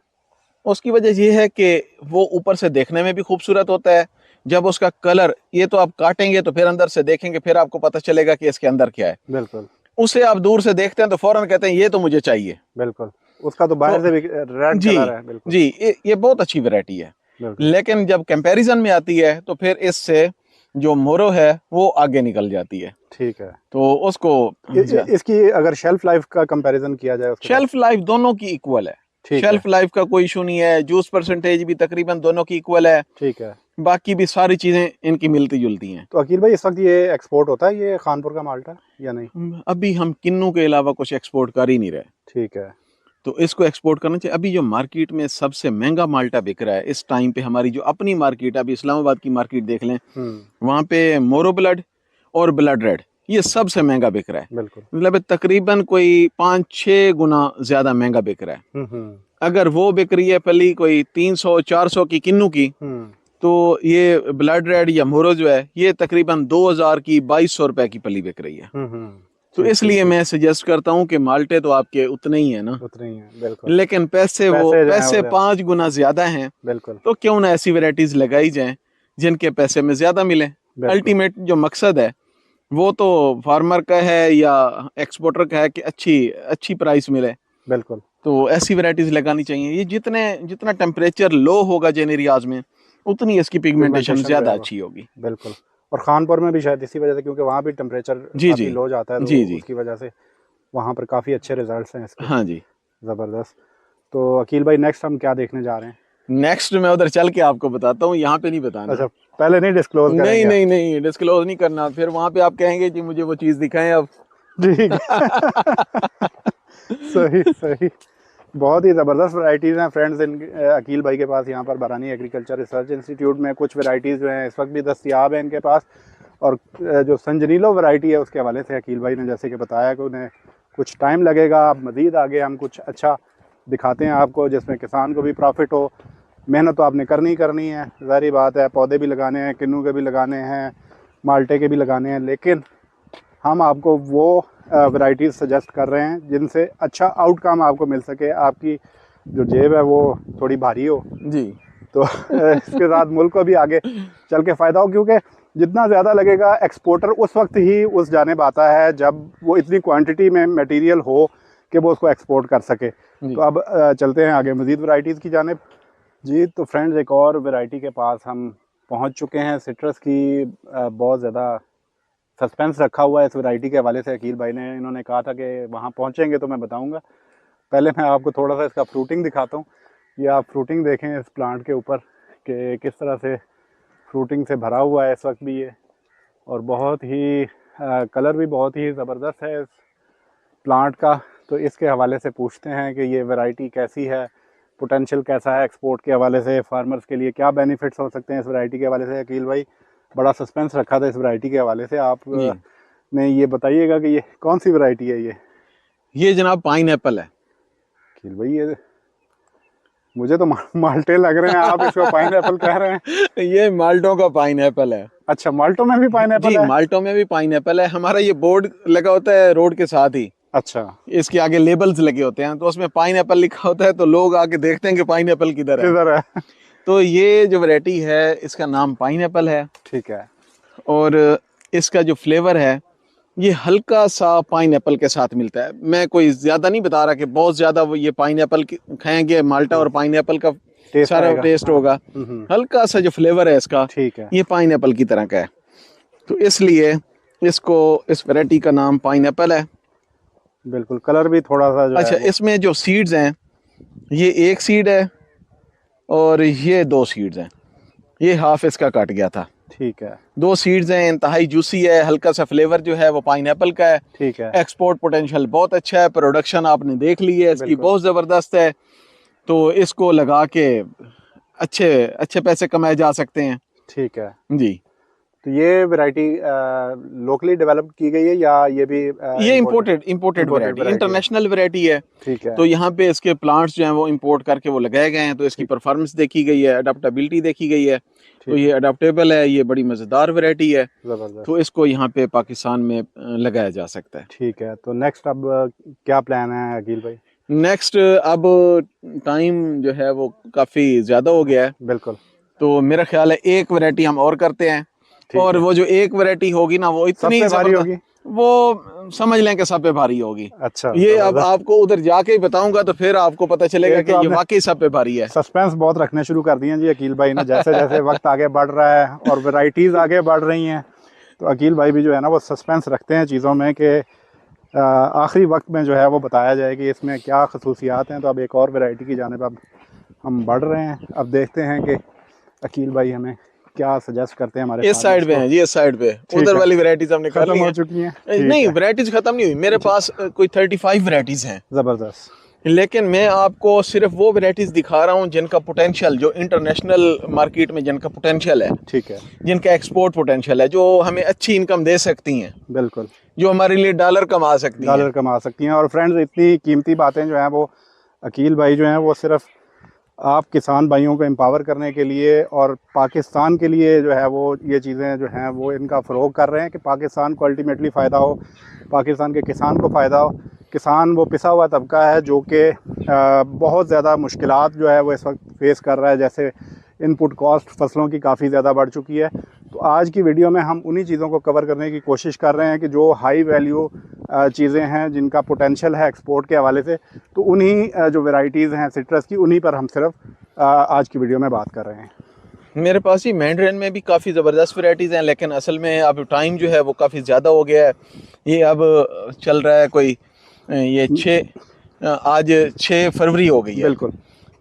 उसकी वजह ये है कि वो ऊपर से देखने में भी खूबसूरत होता है, जब उसका कलर, ये तो आप काटेंगे तो फिर अंदर से देखेंगे, फिर आपको पता चलेगा कि इसके अंदर क्या है। बिल्कुल, उसे आप दूर से देखते हैं तो फौरन कहते हैं ये तो मुझे चाहिए। बिल्कुल। उसका तो बाहर तो से भी रेड जी कलर है। बिल्कुल, जी, ये बहुत अच्छी वैरायटी है। बिल्कुल। लेकिन जब कंपैरिजन में आती है तो फिर इससे जो मोरो है वो आगे निकल जाती है, ठीक है। तो उसको इसकी अगर शेल्फ लाइफ का कंपैरिजन किया जाए उसके शेल्फ लाइफ दोनों की इक्वल है। ठीक शेल्फ लाइफ का कोई इशू नहीं है, जूस परसेंटेज भी तकरीबन दोनों की इक्वल है, ठीक है। बाकी भी सारी चीजें इनकी मिलती जुलती हैं। तो अकील भाई इस वक्त ये एक्सपोर्ट होता है ये खानपुर का माल्टा या नहीं? अभी हम किन्नू के अलावा कुछ एक्सपोर्ट कर ही नहीं रहे, ठीक है, तो इसको एक्सपोर्ट करना चाहिए। अभी जो मार्केट में सबसे महंगा माल्टा बिक रहा है इस टाइम पे, हमारी जो अपनी मार्केट, अभी इस्लामाबाद की मार्केट देख लें, वहाँ पे मोरो ब्लड और ब्लड रेड ये सबसे महंगा बिक रहा है। बिल्कुल। मतलब तकरीबन कोई 5-6 गुना ज्यादा महंगा बिक रहा है। अगर वो बिक रही है पली कोई 300-400 की किन्नू की, तो ये ब्लड रेड या मोरो जो है ये तकरीबन 2000 की 2200 रुपए की पली बिक रही है। तो इसलिए मैं सजेस्ट करता हूँ कि माल्टे तो आपके उतने ही है ना, उतने ही है। बिल्कुल। लेकिन पैसे जो हैं पैसे वो 5 गुना ज्यादा हैं, बिल्कुल। तो क्यों ना ऐसी वैरायटीज लगाई जाएं जिनके पैसे में ज्यादा मिले। अल्टीमेट जो मकसद है वो तो फार्मर का है या एक्सपोर्टर का है कि अच्छी प्राइस मिले। बिल्कुल। तो ऐसी वैरायटीज लगानी चाहिए। ये जितना टेम्परेचर लो होगा जिन एरियाज में, उतनी इसकी पिगमेंटेशन ज्यादा अच्छी होगी। बिल्कुल। और खानपुर में भी शायद इसी वजह से, क्योंकि वहाँ भी टेम्परेचर काफी लो जाता है, तो जी उसकी वजह से वहाँ पर काफी अच्छे रिजल्ट्स हैं इसके। हाँ जी, जबरदस्त। तो अकील भाई, नेक्स्ट हम क्या देखने जा रहे हैं? नेक्स्ट मैं उधर चल के आपको बताता हूँ, यहाँ पे नहीं बताना। अच्छा, पहले नहीं डिस्क्लोज नहीं करेंगे? नहीं डिस्क्लोज नहीं करना, फिर वहाँ पे आप कहेंगे कि मुझे वो चीज़ दिखाएं अब। ठीक सही सही। बहुत ही ज़बरदस्त वैरायटीज़ हैं फ्रेंड्स अकील भाई के पास। यहाँ पर बरानी एग्रीकल्चर रिसर्च इंस्टीट्यूट में कुछ वैरायटीज़ जो हैं इस वक्त भी दस्तियाब हैं इनके पास। और जो संजनीलो वैरायटी है उसके हवाले से अकील भाई ने जैसे कि बताया कि उन्हें कुछ टाइम लगेगा। आप मज़ीद आगे हम कुछ अच्छा दिखाते हैं आपको, जिसमें किसान को भी प्रॉफिट हो। मेहनत तो आपने करनी है, ज़ाहिर बात है। पौधे भी लगाने हैं, किन्नू के भी लगाने हैं, माल्टे के भी लगाने हैं, लेकिन हम आपको वो वैरायटीज़ सजेस्ट कर रहे हैं जिनसे अच्छा आउटकम आपको मिल सके, आपकी जो जेब है वो थोड़ी भारी हो जी। तो इसके साथ मुल्क को भी आगे चल के फ़ायदा हो, क्योंकि जितना ज़्यादा लगेगा एक्सपोर्टर उस वक्त ही उस जानिब आता है जब वो इतनी क्वांटिटी में मटेरियल हो कि वो उसको एक्सपोर्ट कर सके। तो अब चलते हैं आगे मज़ीद वैरायटीज़ की जानिब। जी, तो फ्रेंड्स एक और वैरायटी के पास हम पहुंच चुके हैं। सिट्रस की बहुत ज़्यादा सस्पेंस रखा हुआ है इस वैरायटी के हवाले से। अकील भाई ने इन्होंने कहा था कि वहाँ पहुँचेंगे तो मैं बताऊँगा। पहले मैं आपको थोड़ा सा इसका फ्रूटिंग दिखाता हूँ। ये आप फ्रूटिंग देखें इस प्लांट के ऊपर कि किस तरह से फ्रूटिंग से भरा हुआ है इस वक्त भी ये, और बहुत ही कलर भी बहुत ही ज़बरदस्त है इस प्लांट का। तो इसके हवाले से पूछते हैं कि ये वैरायटी कैसी है, पोटेंशियल कैसा है एक्सपोर्ट के हवाले से, फार्मर्स के लिए क्या बेनिफिट्स हो सकते हैं इस वैरायटी के हवाले से। अकील भाई, बड़ा सस्पेंस रखा था इस वैरायटी के हवाले से, आप ने ये बताइएगा कि ये कौन सी वैरायटी है? ये जनाब पाइन एप्पल है। अकील भाई, ये मुझे तो माल्टे लग रहे हैं, आप इसको पाइन एप्पल कह रहे हैं। ये माल्टों का पाइन एप्पल है। अच्छा, माल्टों में भी पाइन एप्पल है? माल्टों में भी पाइन एप्पल है। हमारा ये बोर्ड लगा होता है रोड के साथ ही। अच्छा, इसके आगे लेबल्स लगे होते हैं, तो उसमें पाइन एप्पल लिखा होता है, तो लोग आके देखते हैं कि पाइन एप्पल किधर है। तो ये जो वैरायटी है इसका नाम पाइन एप्पल है। ठीक है। और इसका जो फ्लेवर है ये हल्का सा पाइन एप्पल के साथ मिलता है। मैं कोई ज्यादा नहीं बता रहा कि बहुत ज्यादा वो ये पाइन एप्पल खाएंगे, माल्टा और पाइन एप्पल का सारा टेस्ट होगा। हल्का सा जो फ्लेवर है इसका, ठीक है, ये पाइन एप्पल की तरह का है, तो इसलिए इसको इस वैरायटी का नाम पाइन एप्पल है। बिल्कुल, कलर भी थोड़ा सा जो अच्छा, इसमें जो सीड्स हैं ये एक सीड है और ये दो सीड्स हैं। ये हाफ इसका कट गया था। ठीक है। दो सीड्स हैं, इंतहाई जूसी है, हल्का सा फ्लेवर जो है वो पाइनएप्पल का है। ठीक है। एक्सपोर्ट पोटेंशियल बहुत अच्छा है, प्रोडक्शन आपने देख ली है इसकी बहुत ज़बरदस्त है। तो इसको लगा के अच्छे पैसे कमाए जा सकते हैं। ठीक है जी। तो ये वैरायटी लोकली डेवलप की गई है या ये भी ये इंपोर्टेड वैरायटी, इंटरनेशनल वैरायटी है। ठीक है। तो यहाँ पे इसके प्लांट्स जो हैं वो इंपोर्ट करके वो लगाए गए हैं, तो इसकी परफॉर्मेंस देखी गई है, अडेप्टेबिलिटी देखी गई है, तो ये अडेप्टेबल है, ये बड़ी मज़ेदार वैरायटी है। तो इसको यहाँ पे पाकिस्तान में लगाया जा सकता है। ठीक है। तो नेक्स्ट अब क्या प्लान है अकील भाई? नेक्स्ट अब टाइम जो है वो काफ़ी ज़्यादा हो गया है। बिल्कुल। तो मेरा ख्याल है एक वैरायटी हम और करते हैं, और वो जो एक वैरायटी होगी ना वो इतनी भारी होगी, वो समझ लें कि सब पे भारी होगी। अच्छा, ये अब आपको उधर जाके ही बताऊंगा तो फिर आपको पता चलेगा कि ये वाकई सब पे भारी है। सस्पेंस बहुत रखने शुरू कर दिए जी अकील भाई ने। जैसे जैसे वक्त आगे बढ़ रहा है और वैरायटीज आगे बढ़ रही हैं, तो अकील भाई भी जो है ना वो सस्पेंस रखते हैं चीज़ों में कि आखिरी वक्त में जो है वो बताया जाए कि इसमें क्या खसूसियात हैं। तो अब एक और वैरायटी की जानिब अब हम बढ़ रहे हैं। अब देखते हैं कि अकील भाई हमें क्या सजेस्ट करते हैं। हमारे इस साइड पे हैं जी, इस साइड पे उधर वाली वैरायटीज हमने खत्म हो चुकी हैं। नहीं, वैरायटीज खत्म नहीं हुई, मेरे पास कोई 35 वैरायटीज हैं। ज़बरदस्त। लेकिन मैं आपको सिर्फ वो वैरायटीज दिखा रहा हूँ जिनका पोटेंशियल, जो इंटरनेशनल मार्केट में जिनका पोटेंशियल है। ठीक है। जिनका एक्सपोर्ट पोटेंशियल है, जो हमें अच्छी इनकम दे सकती हैं। बिल्कुल। जो हमारे लिए डॉलर कमा सकती हैं। और फ्रेंड्स, इतनी कीमती बातें जो हैं वो अकील भाई जो हैं वो सिर्फ आप किसान भाइयों को एम्पावर करने के लिए और पाकिस्तान के लिए जो है वो ये चीज़ें जो हैं वो इनका फ़रोग कर रहे हैं कि पाकिस्तान को अल्टीमेटली फ़ायदा हो, पाकिस्तान के किसान को फ़ायदा हो। किसान वो पिसा हुआ तबका है जो कि बहुत ज़्यादा मुश्किलात जो है वो इस वक्त फेस कर रहा है। जैसे इनपुट कॉस्ट फसलों की काफ़ी ज़्यादा बढ़ चुकी है। तो आज की वीडियो में हम उन्हीं चीज़ों को कवर करने की कोशिश कर रहे हैं कि जो हाई वैल्यू चीज़ें हैं जिनका पोटेंशियल है एक्सपोर्ट के हवाले से, तो उन्हीं जो वैरायटीज़ हैं सिट्रस की, उन्हीं पर हम सिर्फ आज की वीडियो में बात कर रहे हैं। मेरे पास ही मैंड्रेन में भी काफ़ी ज़बरदस्त वैरायटीज़ हैं, लेकिन असल में अब टाइम जो है वो काफ़ी ज़्यादा हो गया है। ये अब चल रहा है कोई ये आज 6 फरवरी हो गई है। बिल्कुल।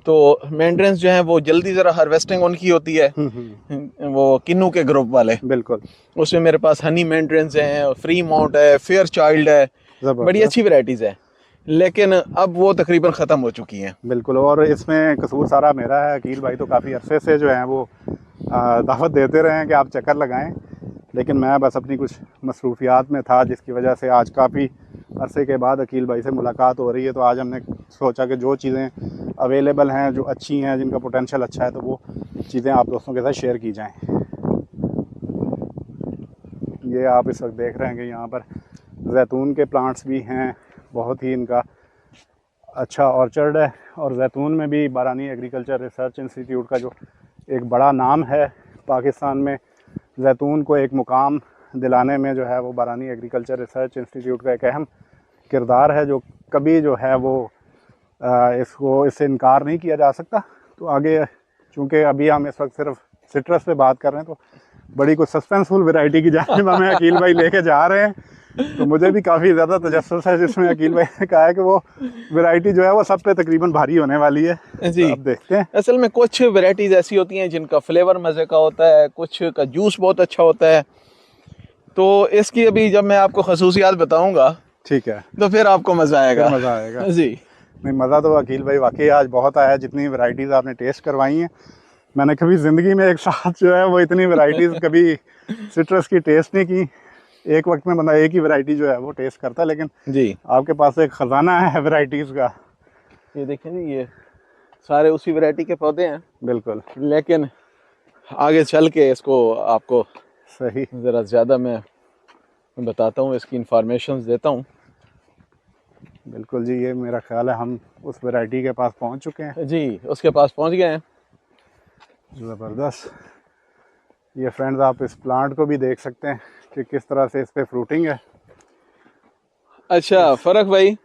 तो मैंड्रेन्स जो हैं वो जल्दी ज़रा हार्वेस्टिंग उनकी होती है, वो किन्नू के ग्रुप वाले। बिल्कुल। उसमें मेरे पास हनी मैंड्रेन्स हैं, फ्री माउंट है, फेयर चाइल्ड है, बड़ी अच्छी वैरायटीज़ है, लेकिन अब वो तकरीबन ख़त्म हो चुकी हैं। बिल्कुल, और इसमें कसूर सारा मेरा है। अकील भाई तो काफ़ी अरसे से जो है वो दावत देते रहे हैं कि आप चक्कर लगाएं, लेकिन मैं बस अपनी कुछ मसरूफियात में था, जिसकी वजह से आज काफ़ी अरसे के बाद अकील भाई से मुलाकात हो रही है। तो आज हमने सोचा कि जो चीज़ें अवेलेबल हैं, जो अच्छी हैं, जिनका पोटेंशियल अच्छा है, तो वो चीज़ें आप दोस्तों के साथ शेयर की जाएं। ये आप इस वक्त देख रहे हैं कि यहाँ पर जैतून के प्लांट्स भी हैं, बहुत ही इनका अच्छा ऑर्चर्ड है। और जैतून में भी बारानी एग्रीकल्चर रिसर्च इंस्टीट्यूट का जो एक बड़ा नाम है पाकिस्तान में, जैतून को एक मुकाम दिलाने में जो है वो बारानी एग्रीकल्चर रिसर्च इंस्टीट्यूट का एक अहम किरदार है, जो कभी जो है वो इससे इनकार नहीं किया जा सकता। तो आगे चूँकि अभी हम इस वक्त सिर्फ सिट्रस पे बात कर रहे हैं, तो बड़ी कुछ सस्पेंसफुल वैरायटी की जानिब हमें अकील भाई लेके जा रहे हैं। तो मुझे भी काफ़ी ज़्यादा तजस्सुस है, जिसमें अकील भाई ने कहा है कि वो वैरायटी जो है वो सब पे तकरीबन भारी होने वाली है जी। तो अब देखते हैं। असल में कुछ वैरायटीज़ ऐसी होती हैं जिनका फ्लेवर मज़े का होता है, कुछ का जूस बहुत अच्छा होता है। तो इसकी अभी जब मैं आपको खसूसियात बताऊंगा, ठीक है, तो फिर आपको मज़ा आएगा। मज़ा आएगा जी। नहीं, मज़ा तो अकील भाई वाकई आज बहुत आया। जितनी वैरायटीज़ आपने टेस्ट करवाई हैं, मैंने कभी ज़िंदगी में एक साथ जो है वो इतनी वैरायटीज़ कभी सिट्रस की टेस्ट नहीं की। एक वक्त में बंदा एक ही वैरायटी जो है वो टेस्ट करता है, लेकिन जी आपके पास एक ख़जाना है वैरायटीज़ का। ये देखें जी, ये सारे उसी वैरायटी के पौधे हैं। बिल्कुल, लेकिन आगे चल के इसको आपको सही ज़रा ज़्यादा मैं बताता हूँ, इसकी इंफॉर्मेशन देता हूँ। बिल्कुल जी, ये मेरा ख्याल है हम उस वैरायटी के पास पहुँच चुके हैं जी, उसके पास पहुँच गए हैं। ज़बरदस्त। ये फ्रेंड्स, आप इस प्लांट को भी देख सकते हैं कि किस तरह से इस पे फ्रूटिंग है। अच्छा फरक भाई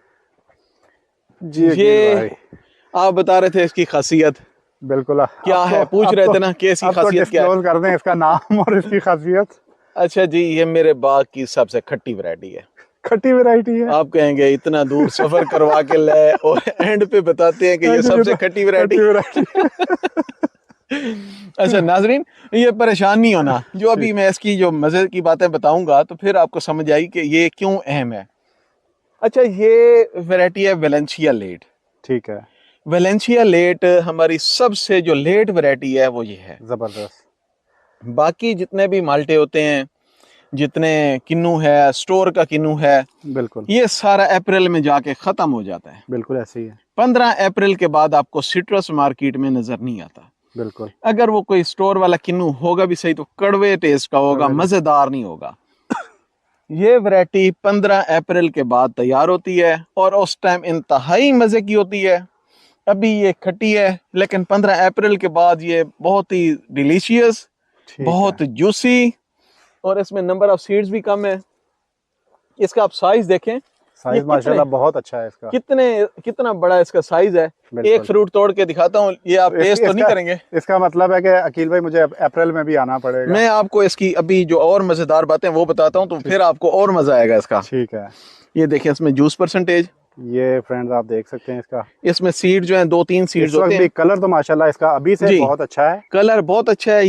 जी, ये भाई आप बता रहे थे इसकी खासियत। बिल्कुल, क्या है पूछ रहे थे ना, कैसी खासियत क्या है? कर दें इसका नाम और इसकी खासियत। अच्छा जी, ये मेरे बाग की सबसे खट्टी वैरायटी है। खट्टी वैरायटी है? आप कहेंगे इतना दूर सफर करवा के लाए और एंड पे बताते हैं कि ये सबसे खट्टी वैरायटी। अच्छा नाजरीन, ये परेशान नहीं होना, जो अभी मैं इसकी जो मजे की बातें बताऊंगा तो फिर आपको समझ आई कि ये क्यों अहम है। अच्छा, ये वैरायटी है वेलेंशिया लेट। ठीक है, वेलेंशिया लेट हमारी सबसे जो लेट वैरायटी है वो ये है। जबरदस्त। बाकी जितने भी माल्टे होते हैं, जितने किन्नू है, स्टोर का किन्नू है, बिल्कुल, ये सारा अप्रैल में जाके खत्म हो जाता है। बिल्कुल ऐसे ही है। 15 अप्रैल के बाद आपको सिट्रस मार्केट में नजर नहीं आता। बिल्कुल, अगर वो कोई स्टोर वाला किन्नू होगा भी सही तो कड़वे टेस्ट का होगा, मजेदार नहीं होगा। ये वैरायटी 15 अप्रैल के बाद तैयार होती है और उस टाइम इंतहाई मजे की होती है। अभी ये खट्टी है, लेकिन 15 अप्रैल के बाद ये बहुत ही डिलीशियस, बहुत जूसी, और इसमें नंबर ऑफ सीड्स भी कम है। इसका आप साइज देखें, साइज माशाल्लाह बहुत अच्छा है इसका। कितना बड़ा इसका साइज है। एक फ्रूट तोड़ के दिखाता हूँ, ये आप टेस्ट तो नहीं करेंगे। इसका मतलब है कि अकील भाई मुझे अप्रैल में भी आना पड़ेगा। मैं आपको इसकी अभी जो और मजेदार बातें वो बताता हूँ, तो फिर आपको और मजा आएगा इसका। ठीक है, ये देखिए इसमें जूस परसेंटेज, ये फ्रेंड्स आप देख सकते हैं इसका। इसमें सीड जो है 2-3 सीड्स होते हैं। कलर तो माशाल्लाह इसका अभी से बहुत अच्छा है। कलर बहुत अच्छा है।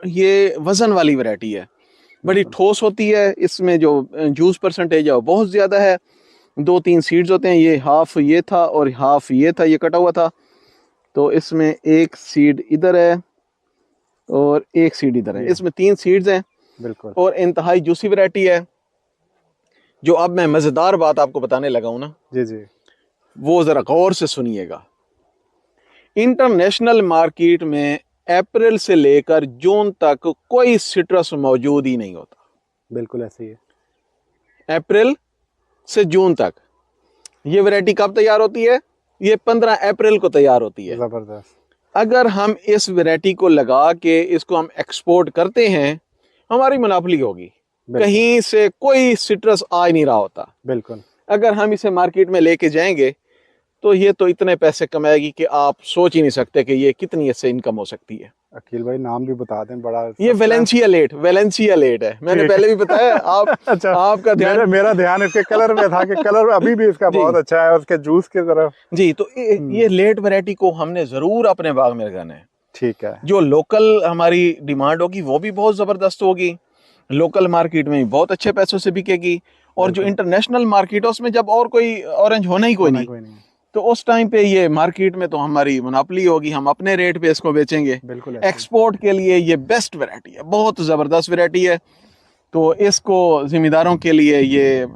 ये वजन वाली वैरायटी है, बड़ी ठोस होती है। इसमें जो जूस परसेंटेज है वो बहुत ज्यादा है। 2-3 सीड्स होते हैं। ये हाफ ये था और हाफ ये था, ये कटा हुआ था। तो इसमें एक सीड इधर है और एक सीड इधर है। इसमें 3 सीड्स हैं। बिल्कुल, और इंतहाई जूसी वैरायटी है। जो अब मैं मजेदार बात आपको बताने लगा हूं ना जी जी, वो जरा गौर से सुनिएगा। इंटरनेशनल मार्केट में अप्रैल से लेकर जून तक कोई सिट्रस मौजूद ही नहीं होता। बिल्कुल ऐसे ही है। अप्रैल से जून तक ये वैरायटी कब तैयार होती है? ये 15 अप्रैल को तैयार होती है। जबरदस्त। अगर हम इस वैरायटी को लगा के इसको हम एक्सपोर्ट करते हैं, हमारी मुनाफली होगी। कहीं से कोई सिट्रस आ ही नहीं रहा होता। बिल्कुल। अगर हम इसे मार्केट में लेके जाएंगे तो ये तो इतने पैसे कमाएगी कि आप सोच ही नहीं सकते कि ये कितनी इससे इनकम हो सकती है। अकील भाई नाम भी बता दें, बड़ा ये वेलेंसिया लेट है, मैंने पहले भी बताया। आप अच्छा, आपका ध्यान, मेरा ध्यान इसके कलर में था कि कलर अभी भी इसका बहुत अच्छा है, उसके जूस की तरफ। जी, तो ये लेट वैरायटी को हमने जरूर अपने बाग में लगाना है। ठीक है। जो लोकल हमारी डिमांड होगी वो भी बहुत जबरदस्त होगी, लोकल मार्केट में बहुत अच्छे पैसों से बिकेगी, और जो इंटरनेशनल मार्केट है उसमें जब और कोई ऑरेंज होना ही कोई नहीं, तो उस टाइम पे ये मार्केट में तो हमारी मोनोपोली होगी, हम अपने रेट पे इसको बेचेंगे। बिल्कुल। एक्सपोर्ट के लिए ये बेस्ट वैरायटी है, बहुत ज़बरदस्त वैरायटी है, तो इसको जिम्मेदारों के लिए ये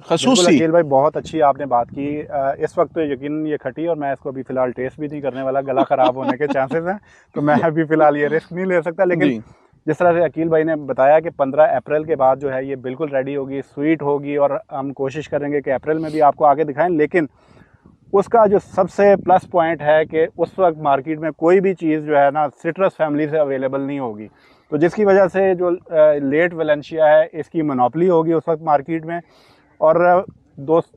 खसूसी। अकील भाई बहुत अच्छी आपने बात की। इस वक्त तो यकीन ये खटी, और मैं इसको अभी फिलहाल टेस्ट भी नहीं करने वाला, गला खराब होने के चांसेस हैं, तो मैं अभी फिलहाल ये रिस्क नहीं ले सकता। लेकिन जिस तरह से अकील भाई ने बताया कि 15 अप्रैल के बाद जो है ये बिल्कुल रेडी होगी, स्वीट होगी, और हम कोशिश करेंगे कि अप्रैल में भी आपको आगे दिखाएं। लेकिन उसका जो सबसे प्लस पॉइंट है कि उस वक्त मार्केट में कोई भी चीज़ जो है ना सिट्रस फैमिली से अवेलेबल नहीं होगी, तो जिसकी वजह से जो लेट वेलेंशिया है इसकी मोनोपोली होगी उस वक्त मार्केट में। और दोस्त,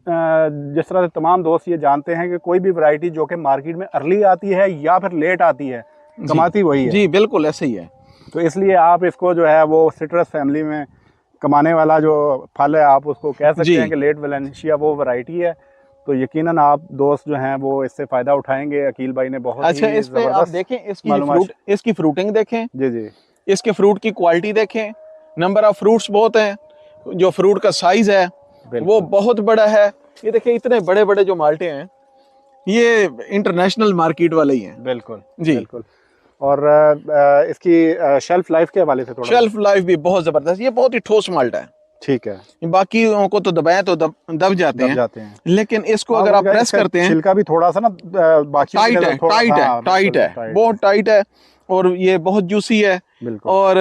जिस तरह से तमाम दोस्त ये जानते हैं कि कोई भी वैरायटी जो कि मार्केट में अर्ली आती है या फिर लेट आती है, कमाती वही है। जी बिल्कुल ऐसे ही है। तो इसलिए आप इसको जो है वो सिट्रस फैमिली में कमाने वाला जो फल है आप उसको कह सकते हैं कि लेट वेलेंशिया वो वैरायटी है। तो यकीनन आप दोस्त जो हैं वो इससे फ़ायदा उठाएंगे। अकील भाई ने बहुत अच्छा, इसमें आप देखें इसकी फ्रूटिंग देखें, जी, इसके फ्रूट की क्वालिटी देखें, नंबर ऑफ फ्रूट्स बहुत हैं, जो फ्रूट का साइज है वो बहुत बड़ा है। ये देखिए इतने बड़े बड़े जो माल्टे हैं ये इंटरनेशनल मार्केट वाले ही हैं। बिल्कुल जी, बिल्कुल। और इसकी शेल्फ लाइफ के हवाले से थोड़ा, शेल्फ लाइफ भी बहुत जबरदस्त, ये बहुत ही ठोस माल्टा है। ठीक है। बाकी को तो दबाएं तो दब जाते हैं, लेकिन इसको अगर आप प्रेस करते हैं, छिलका भी थोड़ा सा ना बाकी टाइट है, बहुत टाइट है, और ये बहुत जूसी है, और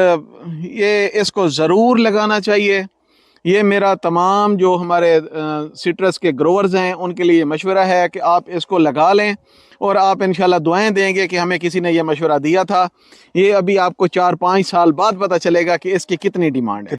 ये इसको जरूर लगाना चाहिए। ये मेरा तमाम जो हमारे सिट्रस के ग्रोवर्स हैं उनके लिए मशवरा है कि आप इसको लगा लें, और आप इंशाल्लाह दुआएं देंगे कि हमें किसी ने यह मशवरा दिया था। ये अभी आपको 4-5 साल बाद पता चलेगा कि इसकी कितनी डिमांड है।